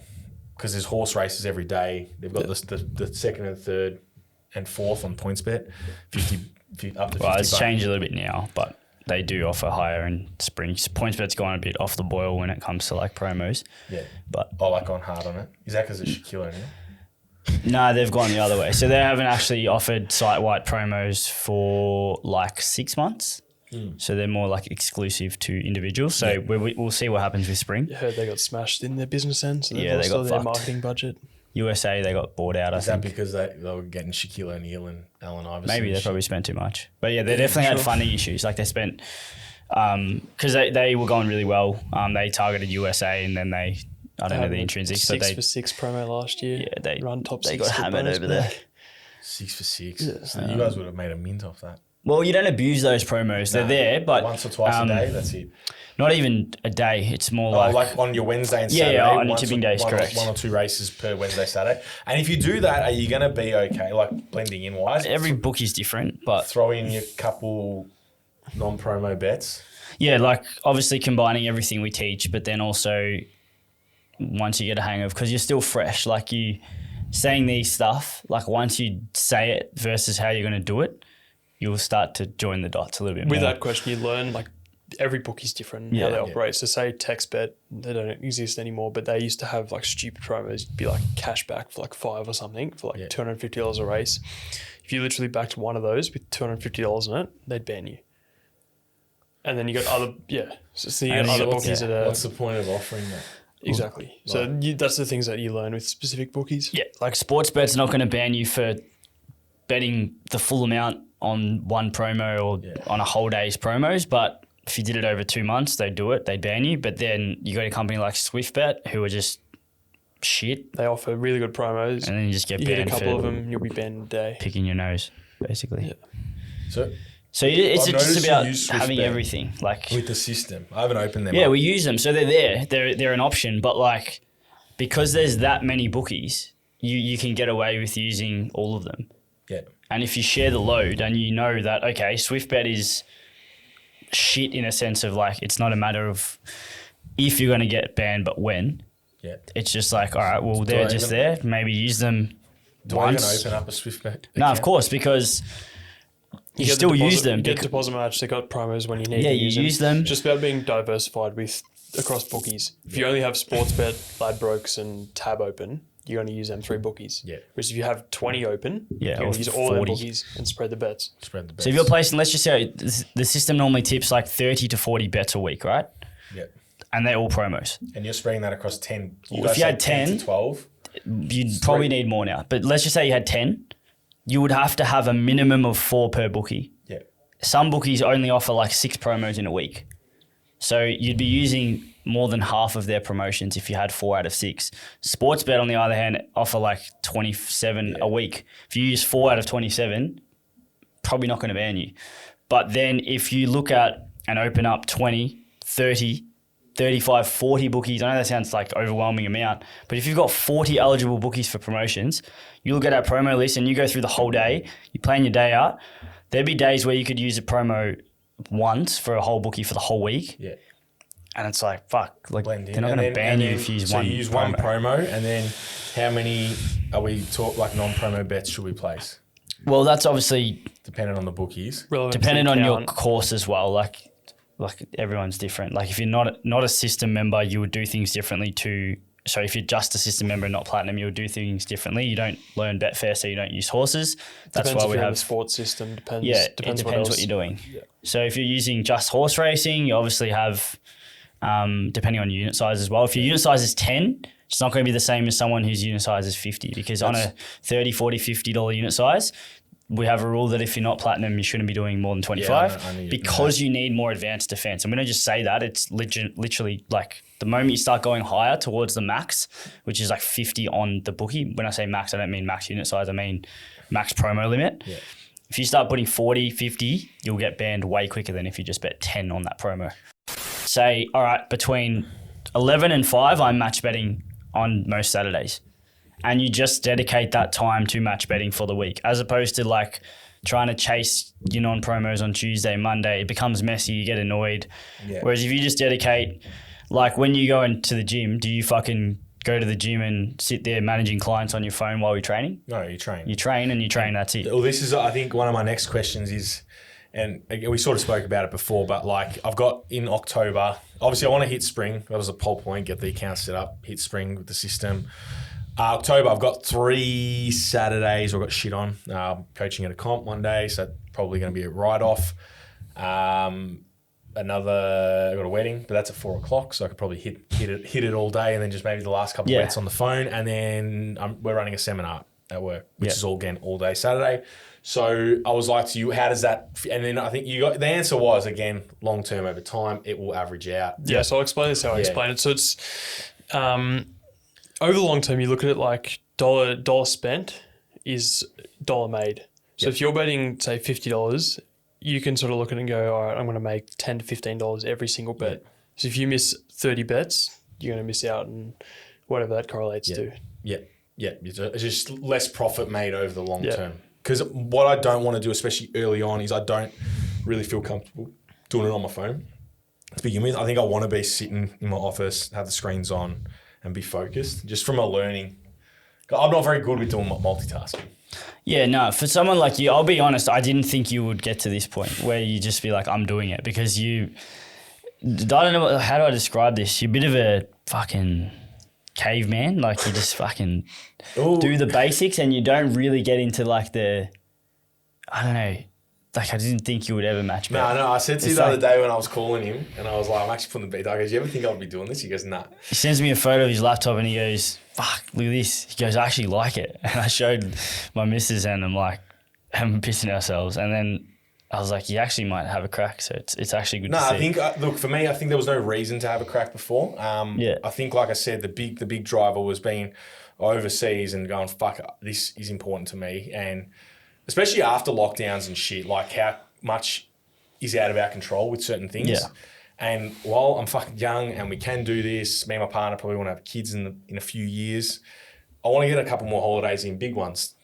because there's horse races every day. They've got the second and third and fourth on PointsBet, 50 up to $50. Well, it's changed a little bit now, but they do offer higher in spring. PointsBet's gone a bit off the boil when it comes to like promos. Yeah. But I like gone hard on it. Is that because it's Shaquille O'Neal? No, they've gone the other way. So they haven't actually offered site-wide promos for like 6 months. So they're more like exclusive to individuals. So we'll see what happens with spring. You heard they got smashed in their business end. So they've they got their fucked. marketing budget. USA, they got bought out, Is I that think. because they were getting Shaquille O'Neal and Allen Iverson? Maybe they probably spent too much. But yeah, they definitely had funding issues. Like they spent, because they were going really well. They targeted USA and then I don't know the intrinsics. 6 for 6 promo last year. Yeah, they run top they 6. got hammered over there. 6 for 6. Yeah. So you guys would have made a mint off that. Well, you don't abuse those promos. They're there, but once or twice a day, that's it. Not even a day. It's more like on your Wednesday and Saturday. Yeah, on your tipping days, correct. One or two races per Wednesday, Saturday. And if you do that, are you going to be okay, like blending in wise? Every bookie's different, but throw in your couple non-promo bets. Yeah, like obviously combining everything we teach, but then also once you get a hang of, because you're still fresh, like you saying these stuff, like once you say it versus how you're going to do it, you'll start to join the dots a little bit more. With that question, you learn like every bookie's different how they operate. So say TextBet, they don't exist anymore, but they used to have like stupid promos, be like cash back for like $5 or something for like $250 a race. If you literally backed one of those with $250 in it, they'd ban you. And then you got other, so you got other bookies that are... What's the point of offering that? Exactly. So that's the things that you learn with specific bookies. Yeah, like Sportsbet's not going to ban you for betting the full amount on one promo or on a whole day's promos, but if you did it over 2 months, they'd do it, they'd ban you. But then you got a company like SwiftBet who are just shit. They offer really good promos. And then you just get banned. You hit a couple of them, you'll be banned in a day. Picking your nose, basically. Yeah. So it's just about having everything. Like with the system. I haven't opened them. Yeah, we use them. So they're there. They're an option. But like because there's that many bookies, you can get away with using all of them. Yeah. And if you share the load and you know that, okay, SwiftBet is shit in a sense of like, it's not a matter of if you're going to get banned, but when. Yeah. It's just like, all right, well, they're just there. Maybe use them once. Do I even open up a SwiftBet account? No, of course, because you still use them. You get deposit match. They got promos when you need to you use them. Just about being diversified across bookies. If you only have Sportsbet, Ladbrokes and Tab open, you're going to use them 3 bookies. Yeah. Whereas if you have 20 open, you're going to use 40. all them bookies and spread the bets. So if you're placing, let's just say the system normally tips like 30 to 40 bets a week, right? Yeah. And they're all promos. And you're spreading that across 10. If you had 10 to 12, you'd probably need more now. But let's just say you had 10, you would have to have a minimum of 4 per bookie. Yeah. Some bookies only offer like 6 promos in a week. So you'd be using more than half of their promotions if you had 4 out of 6. Sportsbet, on the other hand, offer like 27 a week. If you use 4 out of 27, probably not going to ban you. But then if you look at and open up 20, 30, 35, 40 bookies, I know that sounds like overwhelming amount, but if you've got 40 eligible bookies for promotions, you look at our promo list and you go through the whole day, you plan your day out, there'd be days where you could use a promo once for a whole bookie for the whole week. Yeah. And it's like, fuck, like they're not going to ban you if you use so one. So you use one promo, and then how many are we like non-promo bets should we place? Well, that's obviously dependent on the bookies. Dependent on your course as well. Like everyone's different. Like if you're not a system member, you would do things differently to. So if you're just a system member and not platinum, you would do things differently. You don't learn Betfair, so you don't use horses. That's depends why we have the sports system. Depends. Yeah, it depends what you're doing. Yeah. So if you're using just horse racing, you obviously have. Depending on your unit size as well. If your unit size is 10, it's not going to be the same as someone whose unit size is 50 because on a $30, $40, $50 unit size, we have a rule that if you're not platinum, you shouldn't be doing more than 25 because you need more advanced defense. And we don't just say that, it's literally like the moment you start going higher towards the max, which is like 50 on the bookie. When I say max, I don't mean max unit size, I mean max promo limit. Yeah. If you start putting 40, 50, you'll get banned way quicker than if you just bet 10 on that promo. Say, all right, between 11 and 5, I'm match betting on most Saturdays. And you just dedicate that time to match betting for the week, as opposed to like trying to chase your non-promos on Tuesday, Monday. It becomes messy, you get annoyed. Yeah. Whereas if you just dedicate, like when you go into the gym, do you fucking go to the gym and sit there managing clients on your phone while you're training? No, you train. You train and you train, that's it. Well, this is, I think, one of my next questions is, and we sort of spoke about it before, but like I've got in October, obviously I want to hit spring. That was a whole point, get the account set up, hit spring with the system. October, I've got 3 Saturdays I've got shit on. Coaching at a comp one day, so probably going to be a write-off. I got a wedding, but that's at 4:00, so I could probably hit it all day, and then just maybe the last couple of bets on the phone, and then we're running a seminar at work, which is all day Saturday. So I was like to you, how does that? And then I think the answer was, again, long term over time, it will average out. Yeah. So I'll explain this how I explain it. So it's over the long term, you look at it like dollar spent is dollar made. So if you're betting, say, $50, you can sort of look at it and go, all right, I'm going to make $10 to $15 every single bet. So if you miss 30 bets, you're going to miss out on whatever that correlates to. Yeah. It's just less profit made over the long term. Because what I don't want to do, especially early on, is I don't really feel comfortable doing it on my phone to begin with. I think I want to be sitting in my office, have the screens on, and be focused, just from a learning. I'm not very good with doing multitasking. Yeah, no, for someone like you, I'll be honest, I didn't think you would get to this point where you just be like, I'm doing it, because I don't know, how do I describe this? You're a bit of a fucking caveman, like you just fucking do the basics, and you don't really get into like I don't know, like I didn't think you would ever match bet. No, I said to you the other day when I was calling him, and I was like, I'm actually putting the beat. I goes, you ever think I'll be doing this? He goes, nah. He sends me a photo of his laptop and he goes, fuck, look at this. He goes, I actually like it. And I showed my missus and I'm like, I'm pissing ourselves. And then I was like, you actually might have a crack. So it's actually good to see. No, I think, look, for me, I think there was no reason to have a crack before. I think, like I said, the big driver was being overseas and going, fuck, this is important to me. And especially after lockdowns and shit, like how much is out of our control with certain things. Yeah. And while I'm fucking young and we can do this, me and my partner probably want to have kids in a few years, I want to get a couple more holidays in, big ones,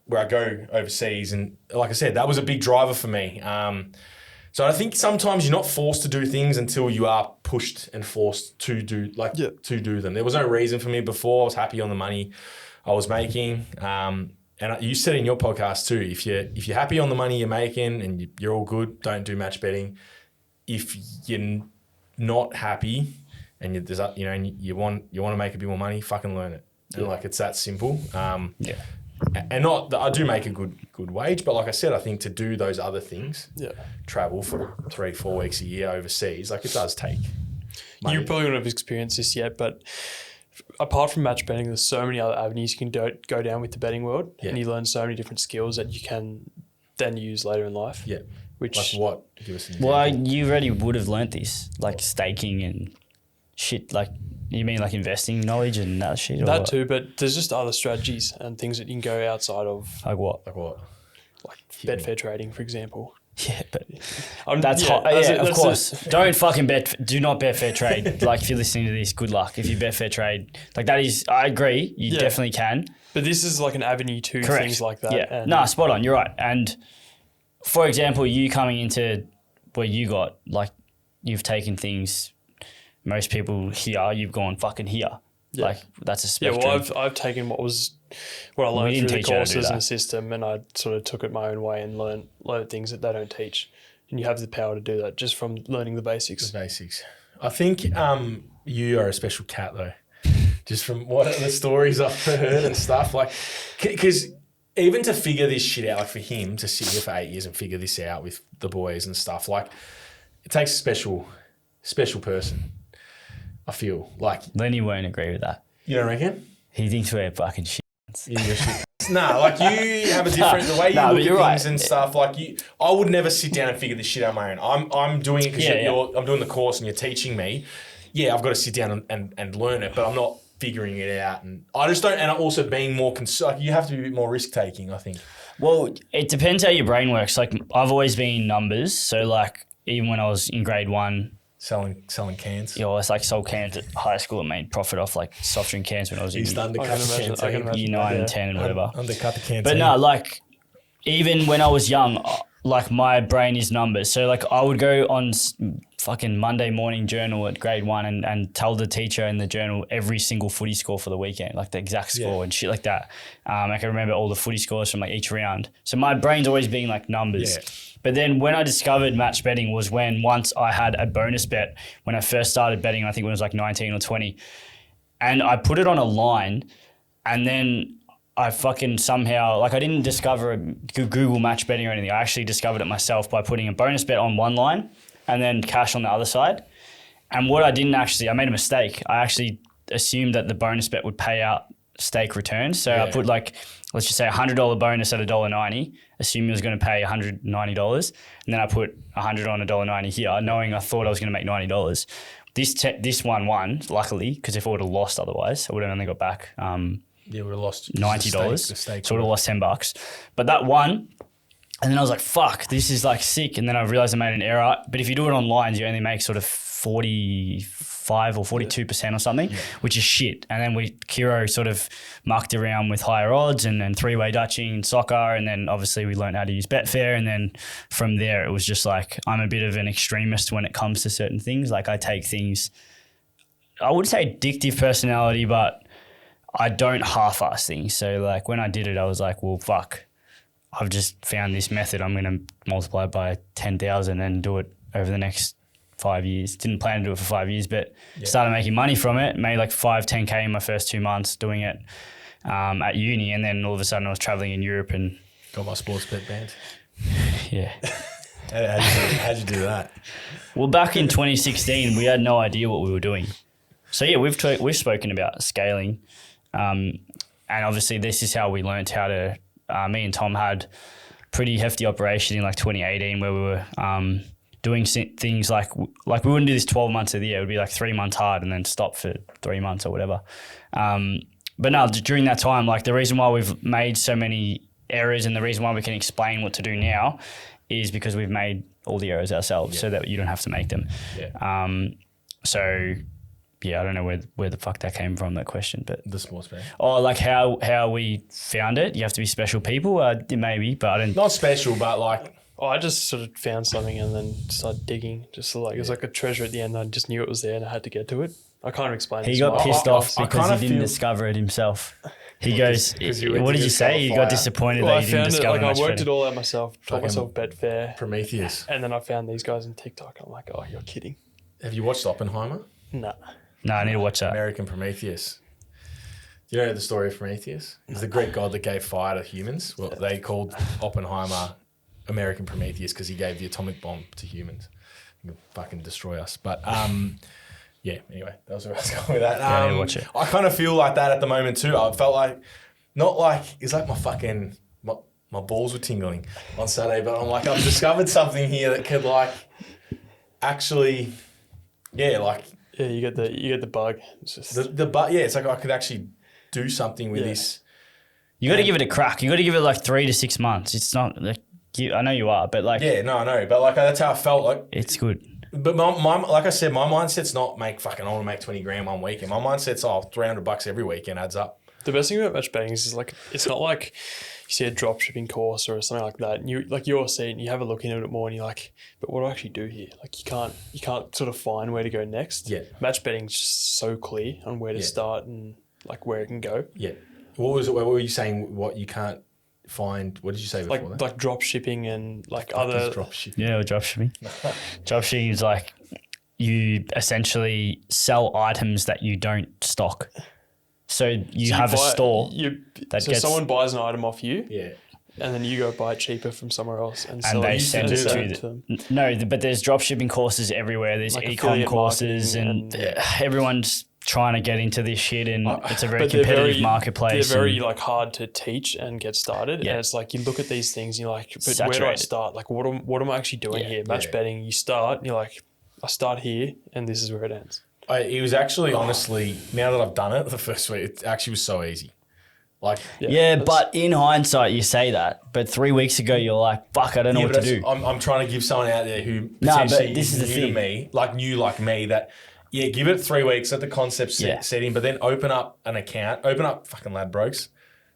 where I go overseas. And like I said, that was a big driver for me. So I think sometimes you're not forced to do things until you are pushed and forced to do them. There was no reason for me before. I was happy on the money I was making. And you said in your podcast too, if you're happy on the money you're making and you're all good, don't do match betting. If you're not happy and you want to make a bit more money, fucking learn it. And like it's that simple. And not that I do make a good wage, but like I said, I think to do those other things, travel for 3-4 weeks a year overseas, like it does take money. You probably wouldn't have experienced this yet, but apart from match betting, there's so many other avenues you can go down with the betting world, and you learn so many different skills that you can then use later in life. Yeah. Which, like what? Give us an example. Well, you already would have learnt this, like staking and shit. Like, you mean like investing knowledge and that shit? That too, but there's just other strategies and things that you can go outside of. Like what? Like Betfair trading, for example. Yeah, but that's hot. Yeah, of course. Don't fucking do not Betfair trade. Like, if you're listening to this, good luck. If you Betfair trade, like that is, I agree, you definitely can. But this is like an avenue to things like that. Yeah. No, spot on. You're right. And for example, you coming into where you got, like, you've taken things, most people here, you've gone fucking here. Yeah. Like, that's a spectrum. Yeah, well, I've taken what I learned through the courses and the system, and I sort of took it my own way and learned things that they don't teach. And you have the power to do that just from learning the basics. I think you are a special cat, though. Just from what the stories I've heard and stuff. Like, because even to figure this shit out, like for him to sit here for 8 years and figure this out with the boys and stuff, like, it takes a special person. I feel like Lenny won't agree with that. You don't reckon? He thinks we're fucking shit. No, like you have a different the way you look at things and stuff. Like I would never sit down and figure this shit out on my own. I'm doing it because I'm doing the course and you're teaching me. Yeah, I've got to sit down and learn it, but I'm not figuring it out. And I just don't. And also being more like you have to be a bit more risk taking, I think. Well, it depends how your brain works. Like, I've always been numbers, so like even when I was in grade 1. Selling cans. Yeah, it's like sold cans at high school and made profit off like soft drink cans when I was in year 9 and 10 and whatever. Undercut the cans. But no, like even when I was young, like my brain is numbers. So like I would go on fucking Monday morning journal at grade 1 and tell the teacher in the journal every single footy score for the weekend, like the exact score and shit like that. I can remember all the footy scores from like each round. So my brain's always being like numbers. Yeah. But then when I discovered match betting was when once I had a bonus bet when I first started betting, I think when I was like 19 or 20, and I put it on a line, and then I fucking somehow, like I didn't discover Google match betting or anything. I actually discovered it myself by putting a bonus bet on one line and then cash on the other side. And what I made a mistake. I actually assumed that the bonus bet would pay out stake returns. So I put like, let's just say $100 bonus at $1.90, assuming it was going to pay $190. And then I put 100 on $1.90 here, knowing I thought I was going to make $90. This one won, luckily, because if I would have lost otherwise, I would have only got back would have lost $90. Stake So I would have lost $10. But that won. And then I was like, fuck, this is like sick. And then I realized I made an error. But if you do it on lines, you only make sort of 45 or 42% or something, which is shit. And then Kiro sort of mucked around with higher odds and three-way Dutching and soccer. And then obviously we learned how to use Betfair. And then from there, it was just like, I'm a bit of an extremist when it comes to certain things. Like I take things, I would say addictive personality, but I don't half-ass things. So like when I did it, I was like, well, fuck. I've just found this method. I'm going to multiply it by 10,000 and do it over the next 5 years. Didn't plan to do it for 5 years, but started making money from it. Made like 10K in my first 2 months doing it at uni. And then all of a sudden I was traveling in Europe and... Got my sports bet banned. Yeah. How'd you do that? Well, back in 2016, we had no idea what we were doing. So yeah, we've spoken about scaling. And obviously this is how we learned how to... me and Tom had pretty hefty operation in like 2018 where we were doing things like we wouldn't do this 12 months of the year. It would be like 3 months hard and then stop for 3 months or whatever. But no, during that time, like the reason why we've made so many errors and the reason why we can explain what to do now is because we've made all the errors ourselves so that you don't have to make them. Yeah. So... Yeah, I don't know where the fuck that came from, that question. But the sports bet. Oh, like how we found it? You have to be special people? Maybe, but I didn't. Not special, but like... Oh, I just sort of found something and then started digging. Just like, it was like a treasure at the end. I just knew it was there and I had to get to it. I can't explain it. He got pissed off because he didn't discover it himself. He goes, what did you say? You got disappointed that you didn't discover it. I worked it all out myself, taught myself Betfair. Prometheus. And then I found these guys on TikTok. I'm like, oh, you're kidding. Have you watched Oppenheimer? No. No, I need to watch that. American Prometheus. Do you know the story of Prometheus? It's the Greek god that gave fire to humans. Well, they called Oppenheimer American Prometheus because he gave the atomic bomb to humans. He could fucking destroy us. But yeah, anyway, that was where I was going with that. I need to watch it. I kind of feel like that at the moment too. I felt like, not like, it's like my balls were tingling on Saturday, but I'm like, I've discovered something here that could like actually, like, yeah, you get the bug. It's just the but yeah, it's like I could actually do something with this. You got to give it a crack. You got to give it like 3 to 6 months. It's not like I know you are, but like I know, but like that's how I felt. Like it's good. But my like I said, my mindset's not I want to make 20 grand one weekend. My mindset's $300 every weekend adds up. The best thing about match betting is like it's not like you see a drop shipping course or something like that, and you're seeing, you have a look into it more, and you're like, but what do I actually do here? Like you can't sort of find where to go next. Yeah, match betting's just so clear on where to start and like where it can go. Yeah, what were you saying? What you can't find? What did you say before that? Like drop shipping and like other drop shipping. Yeah, drop shipping. Drop shipping is like you essentially sell items that you don't stock. So you have a store. Someone buys an item off you. Yeah. And then you go buy it cheaper from somewhere else and they send it to them. No, but there's dropshipping courses everywhere. There's like e-com courses and everyone's trying to get into this shit, and it's a very competitive marketplace. They're very like hard to teach and get started. Yeah. And it's like you look at these things and you're like, but where do I start? Like what am I actually doing here? Match betting, you start and you're like, I start here and this is where it ends. It was actually, honestly, now that I've done it the first week, it actually was so easy. Like, but in hindsight, you say that. But 3 weeks ago, you're like, fuck, I don't know what to do. I'm trying to give someone out there who potentially is new to me, like me, that, give it 3 weeks, let the concept set in, but then open up an account, open up fucking Ladbrokes,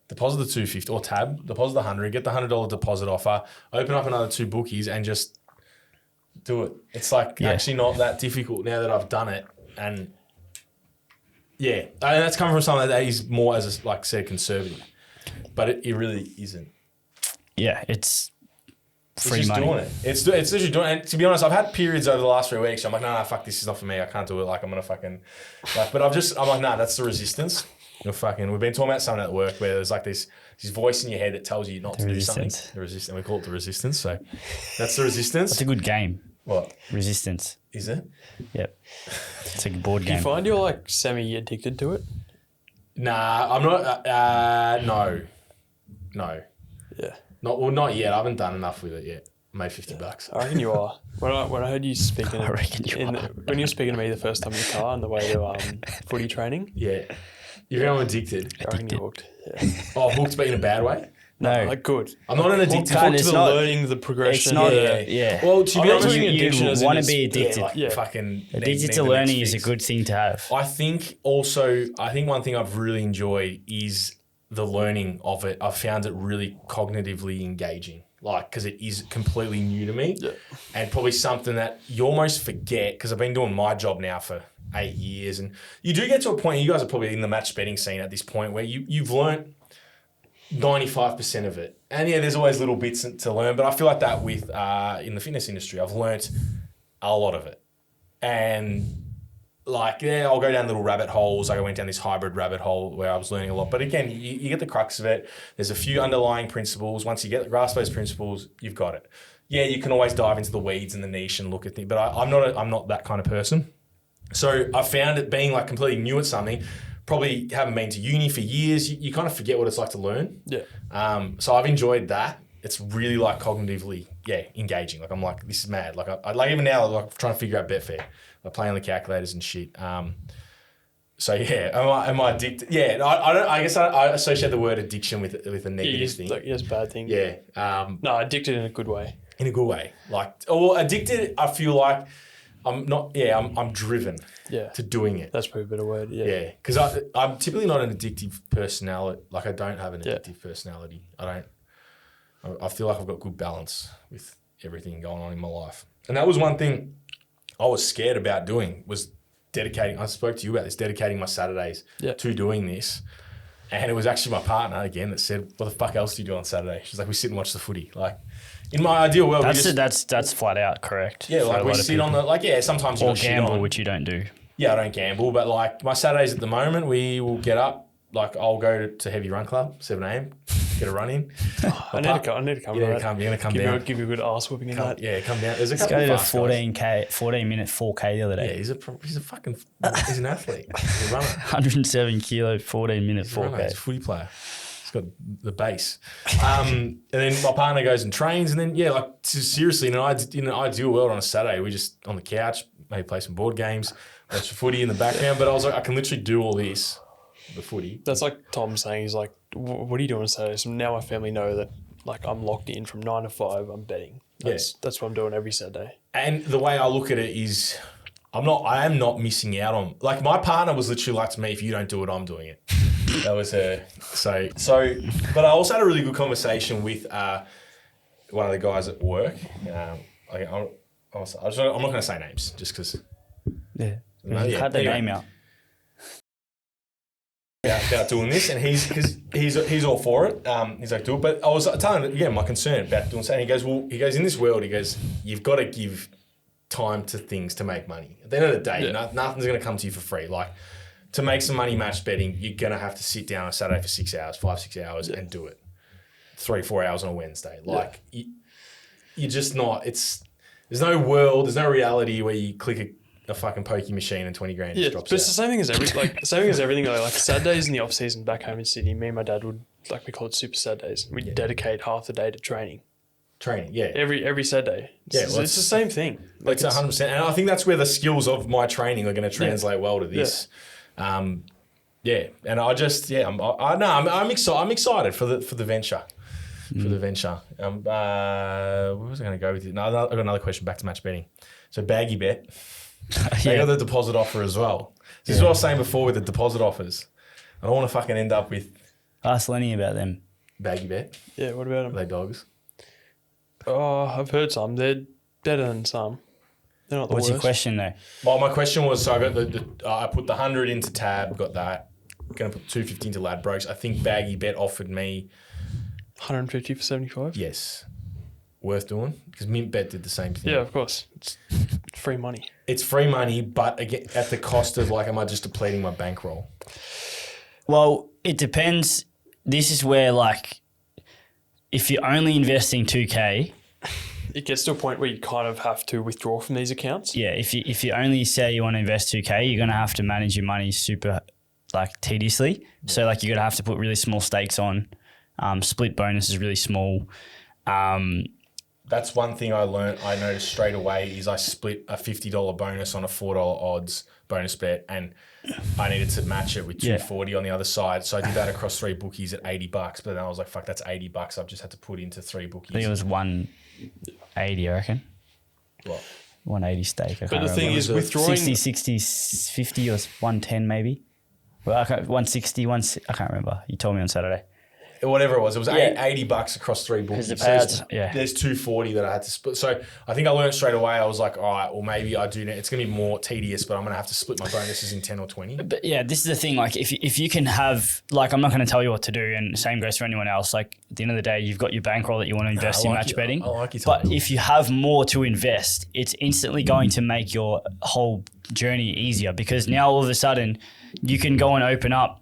deposit the $250 or Tab, deposit the $100, get the $100 deposit offer, open up another 2 bookies and just do it. It's like actually not that difficult now that I've done it. And that's coming from someone that is more, as said, conservative, but it really isn't. Yeah, it's free money. Doing it. It's literally doing it. And to be honest, I've had periods over the last 3 weeks. I'm like, no, fuck, this is not for me. I can't do it. Like, I'm gonna fucking but I'm like, nah, that's the resistance. We've been talking about something at work where there's like this voice in your head that tells you not to do something. The resistance. We call it the resistance. So that's the resistance. It's a good game. What? Resistance. Is it? Yep. It's like a board Do game. you find you're like semi-addicted to it? Nah, I'm not. No. Yeah. Not yet. I haven't done enough with it yet. Made $50. I reckon you are. When I heard you speaking, I reckon you are. when you were speaking to me the first time in the car on the way to footy training, Yeah. You think I'm addicted? I reckon you're hooked. Yeah. Oh, hooked, but in a bad way? No. Like good. I'm not an addicted. Can't- Hooked it's to the not- learning, the progression. It's not. Yeah. Well, to I'm be not honest, talking addiction as in want to it's- be addicted. Yeah. fucking Addicted need to the learning next is a fix. good thing to have. I think one thing I've really enjoyed is the learning of it. I've found it really cognitively engaging, like, because it is completely new to me and probably something that you almost forget, because I've been doing my job now for 8 years, and you do get to a point, you guys are probably in the match betting scene at this point, where you've learnt 95% of it. And yeah, there's always little bits to learn, but I feel like that with in the fitness industry, I've learnt a lot of it. And like, yeah, I'll go down little rabbit holes. I went down this hybrid rabbit hole where I was learning a lot. But again, you get the crux of it. There's a few underlying principles. Once you get the grasp of those principles, you've got it. Yeah, you can always dive into the weeds and the niche and look at things, but I'm not that kind of person. So I found it being like completely new at something. Probably haven't been to uni for years. You kind of forget what it's like to learn. Yeah. So I've enjoyed that. It's really like cognitively, engaging. Like I'm like, this is mad. Like I like even now, like trying to figure out Betfair, like playing on the calculators and shit. So yeah, am I addicted? Yeah, I don't. I guess I associate the word addiction with a negative thing. Like, yes, bad thing. Yeah. No, addicted in a good way. In a good way. Like, or addicted. I feel like I'm not. Yeah, I'm driven. Yeah. To doing it. That's probably a better word. Yeah. Yeah, because I'm typically not an addictive personality. Like I don't have an addictive personality. I feel like I've got good balance with everything going on in my life. And that was one thing I was scared about doing, was dedicating. I spoke to you about this, dedicating my Saturdays to doing this. And it was actually my partner again that said, "What the fuck else do you do on Saturday?" She's like, "We sit and watch the footy." Like, in my ideal world, that's flat out correct. Yeah, like we sit on sometimes you or got shit gamble, on. which you don't do. Yeah, I don't gamble, but like my Saturdays at the moment, we will get up. Like I'll go to Heavy Run Club, 7 a.m, get a run in. I need to come. Yeah, to that. come down. Give you a good ass whooping in that. Yeah, come down. There's a Let's couple go of to fast guys. 14-minute 4K the other Yeah, day. he's an athlete. He's a runner. 107 kilo, 14-minute He's a runner. He's a 4K. footy player. He's got the base. And then my partner goes and trains, and then seriously, in an ideal world on a Saturday, we just on the couch, maybe play some board games, watch the footy in the background. But I was like, I can literally do all this. The footy. That's like Tom saying, he's like, what are you doing on Saturday? So now my family know that like I'm locked in from 9 to 5, I'm betting. That's what I'm doing every Saturday. And the way I look at it is I am not missing out on, like my partner was literally like to me, if you don't do it, I'm doing it. That was her. So, but I also had a really good conversation with one of the guys at work. I'm not going to say names just because. Yeah. Cut the name out. About doing this, and he's all for it. He's like, do it. But I was telling him again my concern about doing something. He goes in this world. He goes, you've got to give time to things to make money. At the end of the day, nothing's going to come to you for free. Like to make some money match betting, you're going to have to sit down on a Saturday for 6 hours, 5-6 hours, and do it 3-4 hours on a Wednesday. Like you're just not. There's no world. There's no reality where you click a fucking pokey machine and 20 grand just drops but it's out. the same thing as everything. Like Saturdays in the off season back home in Sydney, me and my dad would, like, we call it Super Saturdays. We'd dedicate half the day to training. Every Saturday. It's the same thing. Like it's 100%, and I think that's where the skills of my training are going to translate well to this. And I just I'm excited for the venture. For the venture. Where was I going to go with it? No, I've got another question back to match betting. So baggy bet. They got the deposit offer as well. This is what I was saying before with the deposit offers. I don't want to fucking end up with Ask Lenny about them. baggy bet. Yeah, what about them? Are they dogs? Oh, I've heard some. They're better than some. They're not the What's worst. your question though? Well, my question was, so I got I put the 100 into tab, got that. Going to put 250 into Ladbrokes. I think baggy bet offered me 150 for 75? yes. Worth doing because Mint Bet did the same thing. Yeah, of course. It's free money. It's free money, but again, at the cost of am I just depleting my bankroll? Well, it depends. This is where if you're only investing 2K, it gets to a point where you kind of have to withdraw from these accounts. Yeah, if you only say you want to invest 2K, you're going to have to manage your money super like tediously. Yeah. So like you're going to have to put really small stakes on. Split bonus is really small. That's one thing I noticed straight away is I split a $50 bonus on a $4 odds bonus bet, and I needed to match it with 240 on the other side. So I did that across 3 bookies at $80. But then I was like, fuck, that's $80. I've just had to put into 3 bookies. I think it was 180, I reckon. What? 180 stake. But the thing is, withdrawing 60, 50 or 110 maybe. Well, 160, I can't remember. You told me on Saturday. Whatever it was $80 across 3 bookies. There's 240 that I had to split. So I think I learned straight away. I was like, all right, well maybe I do. It's going to be more tedious, but I'm going to have to split my bonuses in 10 or 20. But yeah, this is the thing. Like if you can have, like, I'm not going to tell you what to do, and the same goes for anyone else. Like at the end of the day, you've got your bankroll that you want to invest in match betting. I like you. But if you have more to invest, it's instantly going to make your whole journey easier, because now all of a sudden you can go and open up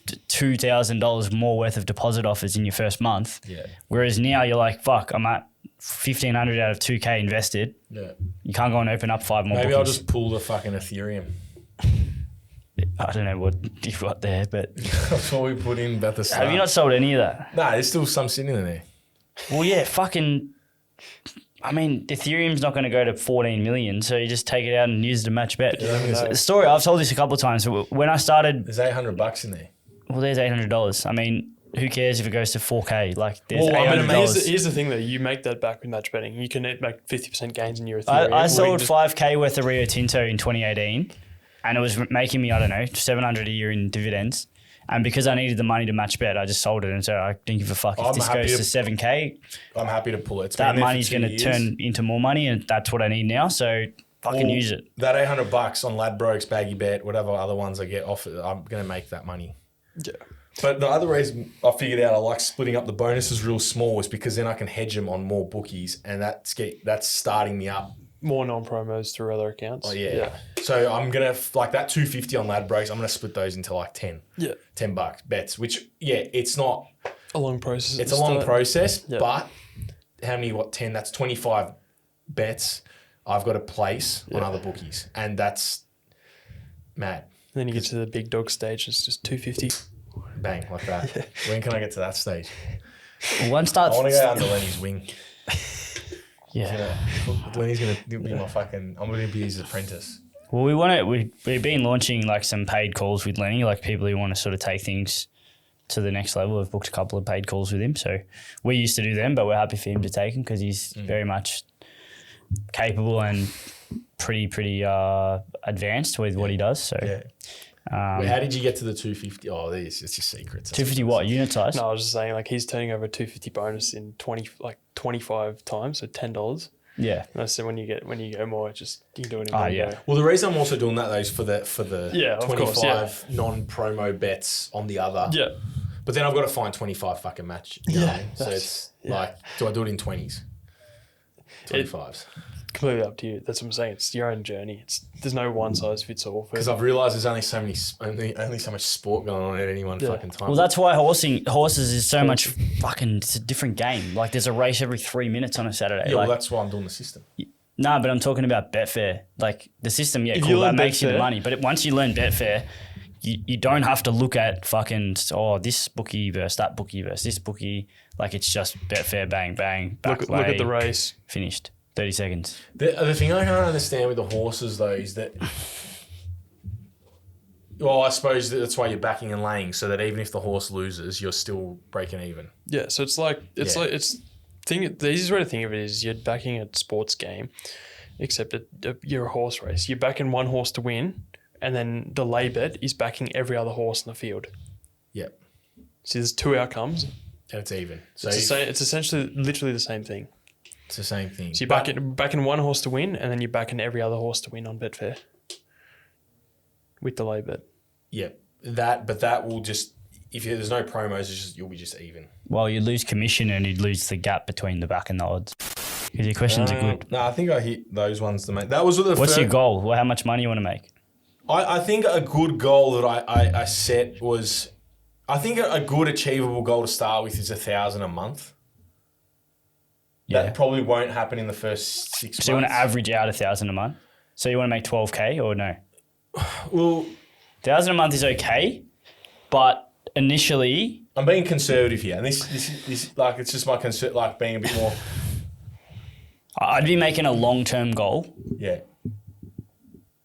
$2,000 more worth of deposit offers in your first month. Yeah. Whereas now you're like, fuck, I'm at 1,500 out of 2K invested. Yeah. You can't go and open up 5 more Maybe bookies. I'll just pull the fucking Ethereum. I don't know what you've got there, but That's what we put in at the start. have you not sold any of that? Nah, there's still some sitting in there. Well, yeah, fucking. I mean, Ethereum's not going to go to 14 million, so you just take it out and use it to match bet. Yeah, The story, I've told this a couple of times. When I started, there's $800 in there. well, there's $800. I mean, who cares if it goes to 4K? Like, there's Well, I mean, $800. Here's the thing though, you make that back with match betting. You can make 50% gains in your Ethereum. I sold 5K worth of Rio Tinto in 2018, and it was making me, I don't know, 700 a year in dividends. And because I needed the money to match bet, I just sold it. And so I didn't give a fuck. If this goes to 7K, I'm happy to pull it. that money's going to turn into more money, and that's what I need now. So fucking use it. That $800 on Ladbrokes, Baggy Bet, whatever other ones I get off it, I'm going to make that money. Yeah. But the other reason I figured out I like splitting up the bonuses real small is because then I can hedge them on more bookies, and that's starting me up. More non-promos through other accounts. Oh, yeah. So I'm going to, like that 250 on Ladbrokes, I'm going to split those into like 10. Yeah. $10 bets, which, it's not a long process. It's a long process, but how many, 10? That's 25 bets I've got to place on other bookies. And that's mad. Then you get to the big dog stage, it's just 250. Bang, like that. When can I get to that stage? One starts. I want to go under Lenny's wing. Yeah. Lenny's going to be my fucking, I'm going to be his apprentice. Well, we've been launching like some paid calls with Lenny, like people who want to sort of take things to the next level. We've booked a couple of paid calls with him. So we used to do them, but we're happy for him to take them because he's very much capable and pretty advanced with what he does. So how did you get to the 250? Oh, it's your secrets. 250 what? Unit size? No, I was just saying, like, he's turning over 250 bonus in 25 times, so $10. Yeah. And so when you go more, it's just you can do it in one go. Well, the reason I'm also doing that though is for the 25 non-promo bets on the other. Yeah. But then I've got to find 25 fucking match. So it's like, do I do it in 20s? 25s. Completely up to you. That's what I'm saying. It's your own journey. There's no one size fits all. Because I've realised there's only so much sport going on at any one fucking time. Well, that's why horses is so much fucking. It's a different game. Like there's a race every 3 minutes on a Saturday. Yeah, well, that's why I'm doing the system. Nah, but I'm talking about Betfair. Like the system, cool. That makes you the money. But once you learn Betfair, you don't have to look at fucking this bookie versus that bookie versus this bookie. Like it's just Betfair, bang bang. Look at the race. Finished. 30 seconds. The thing I can't understand with the horses, though, is that... Well, I suppose that's why you're backing and laying, so that even if the horse loses, you're still breaking even. Yeah, so the easiest way to think of it is you're backing a sports game, except you're a horse race. You're backing one horse to win, and then the lay bet is backing every other horse in the field. Yep. So there's 2 outcomes. And it's even. So it's essentially literally the same thing. It's the same thing. So you're backing one horse to win, and then you're backing every other horse to win on Betfair with the lay bet. Yeah, that will just, if there's no promos, you'll be just even. Well, you lose commission and you'd lose the gap between the back and the odds. Because your questions are good. No, I think I hit those ones to make. That was the What's your goal? Well, how much money you want to make? I think a good goal that I set was, I think a good achievable goal to start with is 1,000 a month. That probably won't happen in the first 6 months. So you want to average out 1,000 a month? So you want to make 12K or no? Well, 1,000 a month is okay, but initially... I'm being conservative here. And this like, it's just my concern, like being a bit more... I'd be making a long-term goal. Yeah.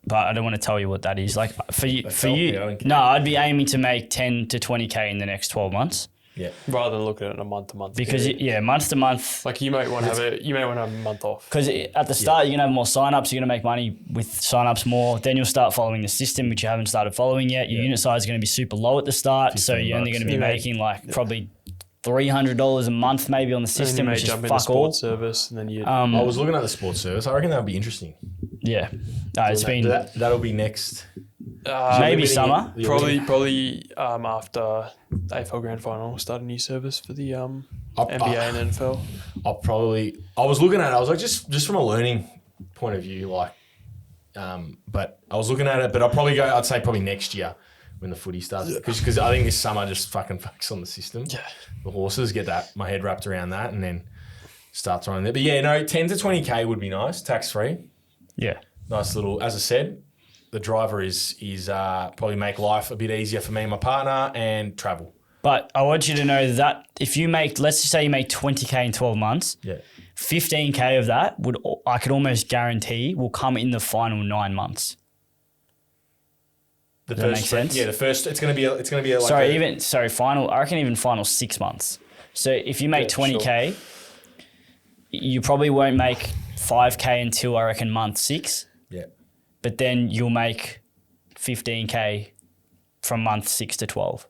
But I don't want to tell you what that is. Like for you, Me, I'd be aiming to make 10 to 20K in the next 12 months. Yeah. Rather than looking at it on a month to month. Because month to month. Like you might want to have a month off. Because at the start you're gonna have more signups. You're gonna make money with signups more. Then you'll start following the system, which you haven't started following yet. Your unit size is gonna be super low at the start, so you're only gonna be making probably $300 a month maybe on the system, which is fuck all. Sports service, and then you. I was looking at the sports service. I reckon that would be interesting. Yeah, it's been that'll be next. Maybe summer. Probably after AFL Grand Final, we'll start a new service for the NBA and NFL. I was looking at it. I was like, just from a learning point of view, like, but I was looking at it. But I'd say probably next year when the footy starts, because I think this summer just fucking fucks on the system. Yeah, the horses get my head wrapped around that, and then start throwing there. But yeah, no, 10 to 20K would be nice, tax free. Yeah, nice little. As I said, the driver is probably make life a bit easier for me and my partner, and travel. But I want you to know that if you make, let's just say you make 20K in 12 months, 15K of that I could almost guarantee will come in the final 9 months. Does that make sense? Yeah, the first. It's gonna be like. Final. I reckon even final 6 months. So if you make 20K, you probably won't make 5K until I reckon month 6. Yeah. But then you'll make 15K from month 6 to 12.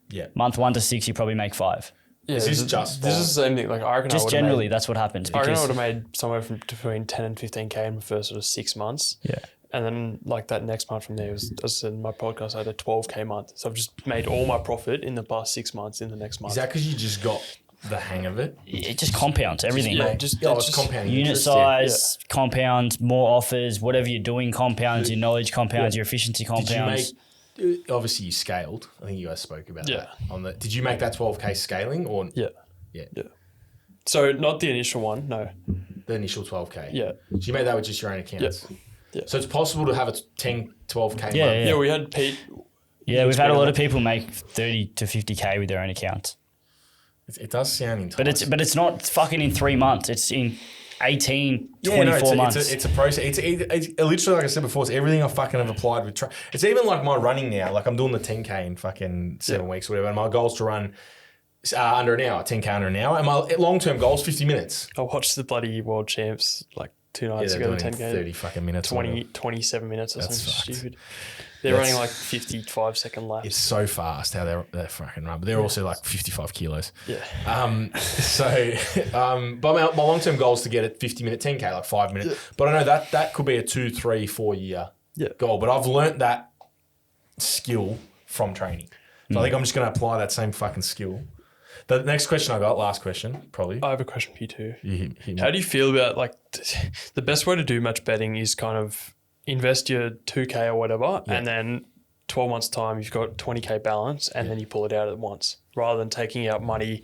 Yeah. Month 1 to 6, you probably make 5. Yeah, this is the same thing. Like I reckon, just generally, that's what happens. I reckon I would have made somewhere from between 10 and 15K in the first sort of 6 months. Yeah. And then like that next month from there was, as I said in my podcast, I had a 12K month. So I've just made all my profit in the past 6 months in the next month. Is that because you just got the hang of it? It just compounds everything. It's compounding. Unit size compounds, more offers, whatever you're doing compounds, your knowledge compounds, your efficiency compounds. Obviously you scaled. I think you guys spoke about that. Did you make that 12K scaling or? Yeah. So not the initial one, no. The initial 12K. Yeah. So you made that with just your own accounts. Yeah. So it's possible to have a 10, 12K month. Yeah, we had Pete. Yeah, we've had a lot of people make 30 to 50K with their own accounts. It does sound enticing. But it's not fucking in 3 months. It's in 18, 24 months. It's a process. It's literally, like I said before, it's everything I fucking have applied with. It's even like my running now. Like I'm doing the 10K in fucking 7 weeks or whatever. And my goal is to run under an hour, 10K under an hour. And my long-term goal is 50 minutes. I watched the bloody world champs like 2 nights ago, the 10K. 30 fucking minutes. 27 minutes or something stupid. They're running like 55-second laps. It's so fast how they're fucking run. But they're also like 55 kilos. Yeah. But my long-term goal is to get a 50-minute 10K, like 5 minutes. Yeah. But I know that could be a 2, 3, 4 year goal. But I've learnt that skill from training. So I think I'm just going to apply that same fucking skill. The next question I got, last question, probably. I have a question for you too. How do you feel about like the best way to do match betting is kind of invest your 2K or whatever, and then 12 months time you've got 20K balance, and then you pull it out at once, rather than taking out money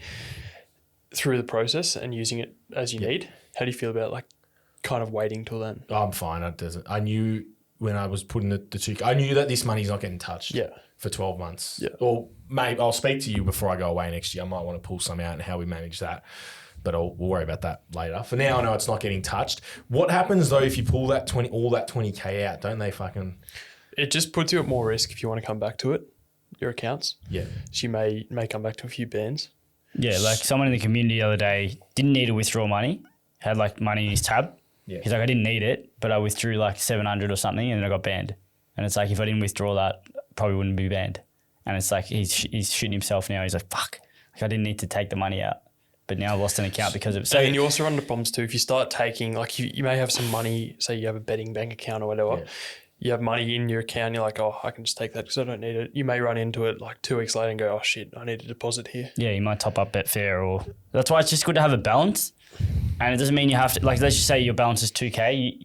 through the process and using it as you need. How do you feel about like kind of waiting till then? I'm fine. I knew when I was putting the 2K, I knew that this money's not getting touched for 12 months. Yeah. Or maybe I'll speak to you before I go away next year. I might want to pull some out and how we manage that. But we'll worry about that later. For now, I know it's not getting touched. What happens though if you pull that 20K out? Don't they fucking? It just puts you at more risk if you want to come back to it. Your accounts. Yeah. So you may come back to a few bands. Yeah, like someone in the community the other day didn't need to withdraw money, had like money in his tab. Yeah. He's like, I didn't need it, but I withdrew like 700 or something, and then I got banned. And it's like, if I didn't withdraw that, I probably wouldn't be banned. And it's like he's shitting himself now. He's like, fuck, like I didn't need to take the money out. But now I've lost an account because of it. So, and you also run into problems too. If you start taking, like you may have some money, say you have a betting bank account or whatever, you have money in your account, you're like, oh, I can just take that because I don't need it. You may run into it like 2 weeks later and go, oh shit, I need a deposit here. Yeah, you might top up Betfair or... That's why it's just good to have a balance. And it doesn't mean you have to, like let's just say your balance is 2K,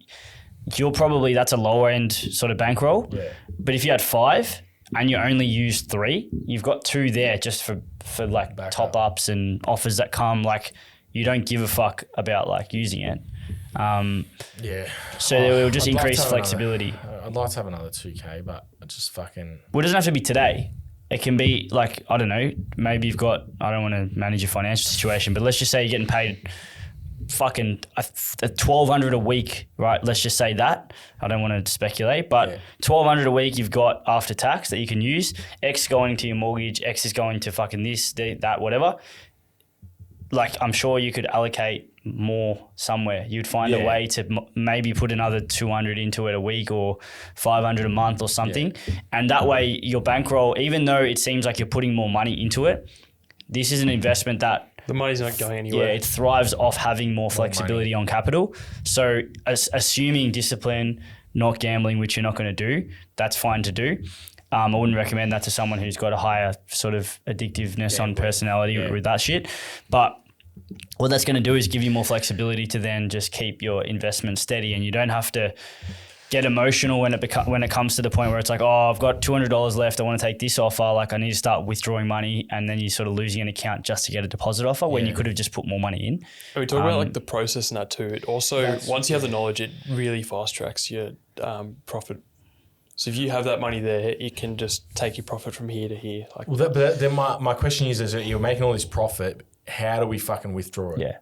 you're probably, that's a lower end sort of bankroll. Yeah. But if you had 5 and you only use 3, you've got 2 there just for like top ups and offers that come. Like you don't give a fuck about like using it. Yeah. So it will just I'd like increase to have flexibility. I'd like to have another 2K, but I just fucking... Well, it doesn't have to be today. It can be like, I don't know, maybe you've got, I don't want to manage your financial situation, but let's just say you're getting paid fucking $1,200 a week, right? Let's just say that. I don't want to speculate, but $1,200 a week you've got after tax that you can use. X going to your mortgage, X is going to fucking this, that, whatever. Like, I'm sure you could allocate more somewhere. You'd find a way to maybe put another 200 into it a week or 500 a month or something. And that way your bankroll, even though it seems like you're putting more money into it, this is an investment that the money's not going anywhere. Yeah, it thrives off having more flexibility on capital. So assuming discipline, not gambling, which you're not going to do, that's fine to do. I wouldn't recommend that to someone who's got a higher sort of addictiveness on personality with that shit. But what that's going to do is give you more flexibility to then just keep your investment steady, and you don't have to get emotional when it comes to the point where it's like, oh, I've got $200 left, I want to take this offer, like I need to start withdrawing money, and then you're sort of losing an account just to get a deposit offer when you could have just put more money in. And we talk about like the process and that too. It also, once you have the knowledge, it really fast tracks your profit. So if you have that money there, it can just take your profit from here to here. Like, well, but then my question is that you're making all this profit, how do we fucking withdraw it? Yeah.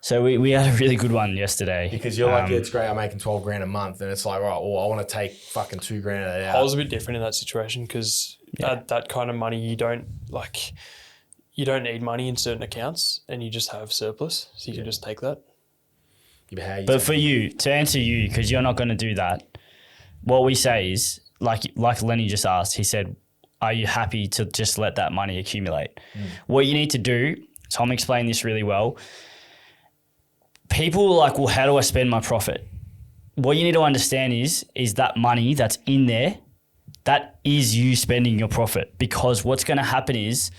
So we had a really good one yesterday. Because you're like, it's great, I'm making 12 grand a month. And it's like, right, well, I want to take fucking 2 grand out. I was a bit different in that situation because that kind of money, you don't need money in certain accounts and you just have surplus. So you can just take that. But for you, to answer you, because you're not going to do that, what we say is, like Lenny just asked, he said, are you happy to just let that money accumulate? What you need to do, Tom explained this really well. People are like, well, how do I spend my profit? What you need to understand is that money that's in there, that is you spending your profit, because what's going to happen is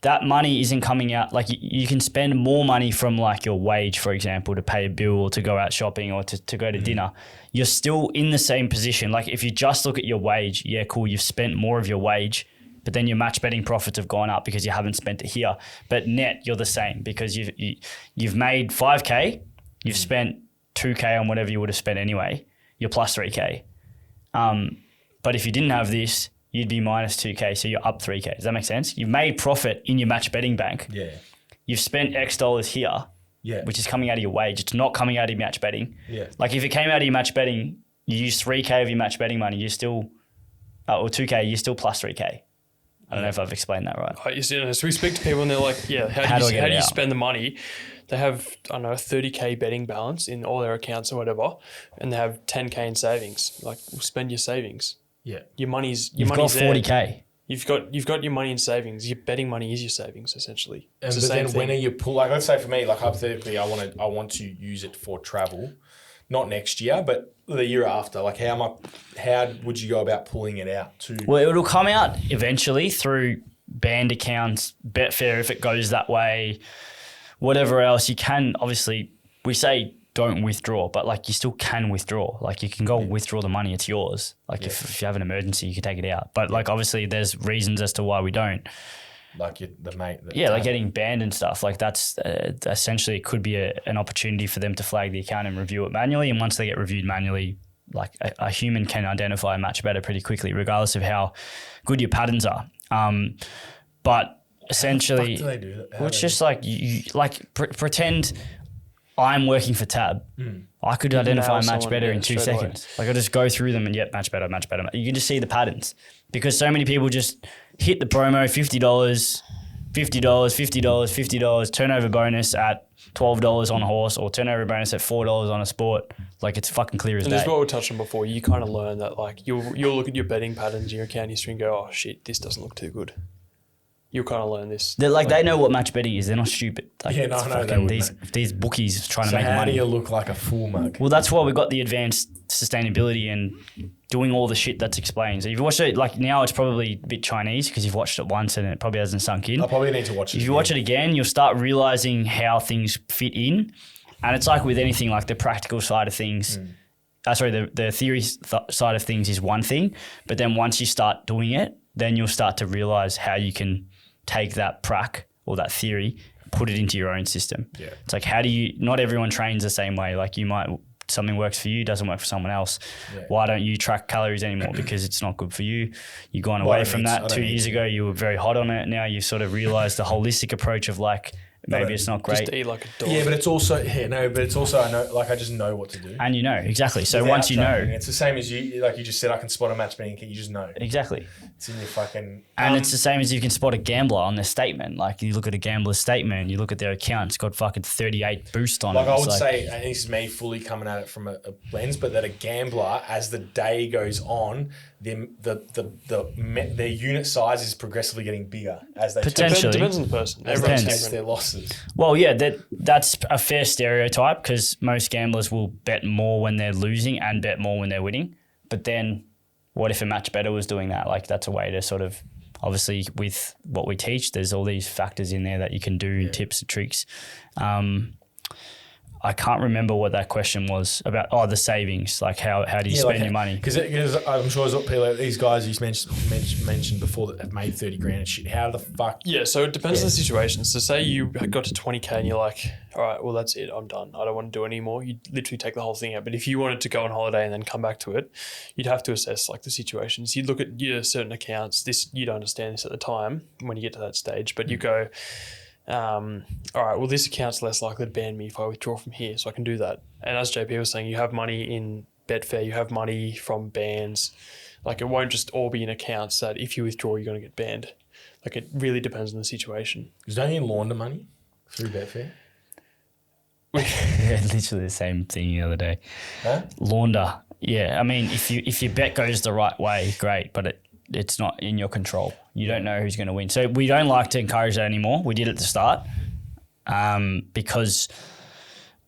that money isn't coming out. Like you can spend more money from like your wage, for example, to pay a bill or to go out shopping or to go to dinner. You're still in the same position. Like if you just look at your wage, yeah, cool, you've spent more of your wage, but then your match betting profits have gone up because you haven't spent it here. But net, you're the same because you've made 5K, you've spent 2K on whatever you would have spent anyway. You're plus 3K. But if you didn't have this, you'd be minus 2K, so you're up 3K. Does that make sense? You've made profit in your match betting bank. Yeah. You've spent X dollars here, which is coming out of your wage. It's not coming out of your match betting. Yeah. Like if it came out of your match betting, you use 3K of your match betting money, you're still, or 2K, you're still plus 3K. I don't know if I've explained that right. So we speak to people and they're like, how do you spend the money? They have, I don't know, a 30K betting balance in all their accounts or whatever, and they have 10K in savings. Like, well, spend your savings. Yeah. You've got 40K. There. You've got your money in savings. Your betting money is your savings, essentially. But then when are you like, let's say for me, like hypothetically, I want to use it for travel, not next year, but the year after. Like how would you go about pulling it out to? Well, it'll come out eventually through banned accounts, Betfair if it goes that way, whatever else. You can obviously, we say don't withdraw, but like you still can withdraw. Like you can go withdraw the money, it's yours. Like if you have an emergency, you can take it out. But like obviously there's reasons as to why we don't. Like like getting banned and stuff. Like that's essentially it could be an opportunity for them to flag the account and review it manually. And once they get reviewed manually, like a human can identify a match better pretty quickly, regardless of how good your patterns are. But essentially, how do they do that? It's just like you pretend I'm working for Tab. I could identify a match better in 2 seconds. Like I just go through them and match better. You can just see the patterns because so many people just hit the promo, $50, turnover bonus at $12 on a horse or turnover bonus at $4 on a sport. Like it's fucking clear as day. And this is what we touched on before. You kind of learn that like you'll look at your betting patterns, your account history and go, oh shit, this doesn't look too good. You'll kind of learn this. They know what match betting is. They're not stupid. Like, I know these bookies trying to make money. money. How do you look like a fool mug? Well, that's why we've got the advanced sustainability and doing all the shit that's explained. So if you watch it, like now it's probably a bit Chinese because you've watched it once and it probably hasn't sunk in. I probably need to watch it. If you watch it again, you'll start realizing how things fit in. And it's like with anything, like the practical side of things. The theory side of things is one thing. But then once you start doing it, then you'll start to realize how you can take that prac or that theory, put it into your own system. Yeah. It's like, how do you, not everyone trains the same way. Like you might, something works for you, doesn't work for someone else. Yeah. Why don't you track calories anymore? Because it's not good for you. You've gone away from that 2 years ago. You were very hot on it. Now you've sort of realized the holistic approach of like, maybe it's not great. Just eat like a dog. Yeah, but it's also I know, like I just know what to do. And you know, exactly. So Without once you know, training. It's the same as you, like you just said, I can spot a match betting. You just know. exactly. It's in your fucking. And it's the same as you can spot a gambler on their statement. Like you look at a gambler's statement, you look at their account, it's got fucking 38 boost on it. Like I It's would say, and this is me fully coming at it from a lens, but that a gambler, as the day goes on, their unit size is progressively getting bigger as they Potentially. Depends on the person. as Everyone's they Depends. chase their losses. Well, yeah, that's a fair stereotype because most gamblers will bet more when they're losing and bet more when they're winning. But then what if a match bettor was doing that? Like that's a way to sort of, obviously with what we teach, there's all these factors in there that you can do, tips and tricks. I can't remember what that question was about. Oh, the savings. Like how do you spend your money? Because I'm sure there's people, these guys you mentioned before that have made 30 grand and shit. How the fuck? Yeah, so it depends on the situation. So say you got to 20K and you're like, all right, well, that's it. I'm done. I don't want to do it anymore. You literally take the whole thing out. But if you wanted to go on holiday and then come back to it, you'd have to assess like the situations. You'd look at your certain accounts. You'd understand this at the time when you get to that stage. But you go, all right, well, this account's less likely to ban me if I withdraw from here, so I can do that. And as JP was saying, you have money in Betfair, you have money from bans. Like it won't just all be in accounts that if you withdraw, you're going to get banned. Like it really depends on the situation. Because don't you launder money through Betfair? Yeah, literally the same thing the other day. Huh? Launder. Yeah, I mean, if your bet goes the right way, great, but it's not in your control. You don't know who's going to win. So we don't like to encourage that anymore. We did at the start because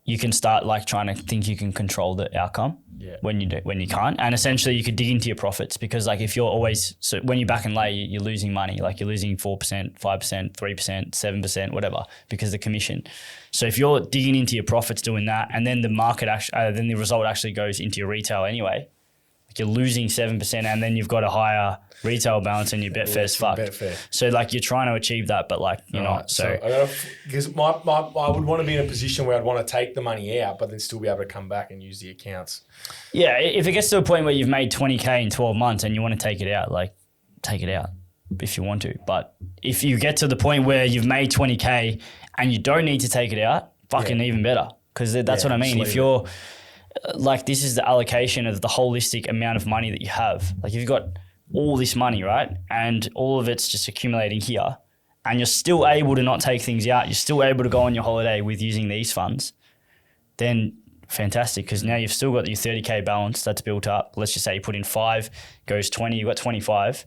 you can start like trying to think you can control the outcome when you can't. And essentially you could dig into your profits because like if you're always, so when you're back and lay, you're losing money. Like you're losing 4%, 5%, 3%, 7%, whatever, because of the commission. So if you're digging into your profits doing that and then the market then the result actually goes into your retail anyway, you're losing 7% and then you've got a higher retail balance and your Betfair's fucked. Betfair. So like you're trying to achieve that, but like you're not. So because I would want to be in a position where I'd want to take the money out, but then still be able to come back and use the accounts. yeah, if it gets to a point where you've made 20K in 12 months and you want to take it out, like take it out if you want to. But if you get to the point where you've made 20K and you don't need to take it out, fucking even better. Because that's what I mean. If you're like, this is the allocation of the holistic amount of money that you have. Like if you've got all this money, right? And all of it's just accumulating here and you're still able to not take things out. You're still able to go on your holiday with using these funds. Then fantastic. Because now you've still got your 30K balance that's built up. Let's just say you put in 5, goes 20, you've got 25.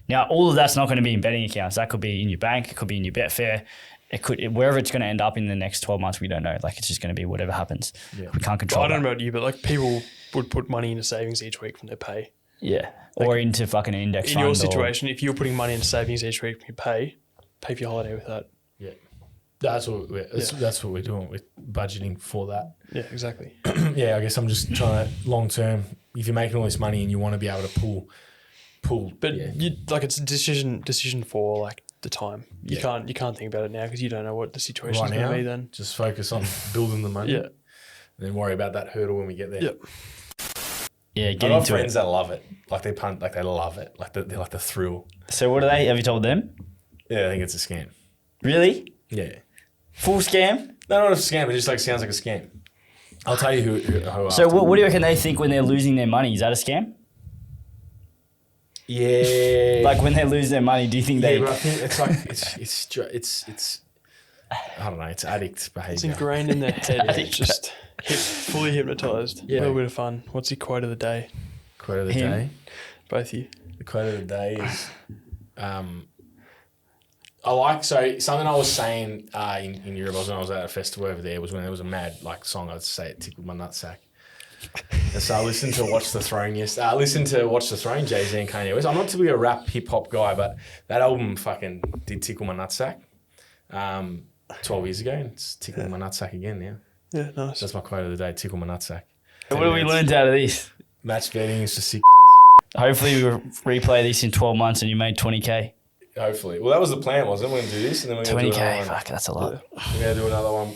Now all of that's not going to be in betting accounts. That could be in your bank. It could be in your Betfair. It could, wherever it's going to end up in the next 12 months, we don't know. Like it's just going to be whatever happens. Yeah. We can't control I don't know about you, but like people would put money into savings each week from their pay. Yeah. Like, or into fucking an index fund. In your situation, if you're putting money into savings each week from your pay for your holiday with that. Yeah. That's what we're doing. We're budgeting for that. Yeah, exactly. Yeah, I guess I'm just trying to long term, if you're making all this money and you want to be able to pull. But it's a decision for like the time. You can't think about it now because you don't know what the situation's going to be then. Just focus on building the money. Yeah. And then worry about that hurdle when we get there. Yep. Yeah, I got friends that love it. Like they love it. Like they like the thrill. So what are they? Have you told them? Yeah, I think it's a scam. Really? Yeah. Full scam? No, not a scam. It just like sounds like a scam. I'll tell you who So what do you reckon they think when they're losing their money? Is that a scam? Yeah. Like when they lose their money, do you think they? Yeah, but I think it's like it's I don't know. It's addict behavior. It's ingrained in their head. It's just fully hypnotized. Yeah. A little bit of fun. What's your quote of the day? Quote of the day. Both of you. The quote of the day is, I like, so something I was saying in Europe, when I was at a festival over there, was when there was a mad like song, I'd say it tickled my nutsack. And so I listened to Watch the Throne Jay-Z and Kanye West. I'm not typically a rap hip hop guy, but that album fucking did tickle my nutsack 12 years ago, and it's tickling my nutsack again now. Yeah, nice. That's my quote of the day, tickle my nutsack. What have we learned out of this? Match betting is just sick. Hopefully we replay this in 12 months and you made 20K. Hopefully. Well, that was the plan, wasn't it? We're going to do this and then we're going to do 20K, another one. fuck, that's a lot. We're going to do another one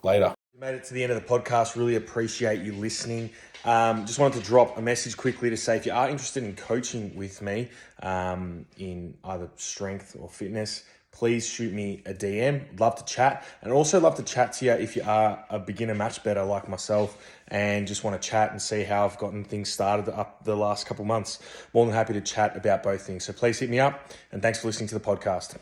later. We made it to the end of the podcast. Really appreciate you listening. Just wanted to drop a message quickly to say if you are interested in coaching with me in either strength or fitness, please shoot me a DM. Love to chat. And also love to chat to you if you are a beginner match better like myself and just want to chat and see how I've gotten things started up the last couple months. More than happy to chat about both things. So please hit me up and thanks for listening to the podcast.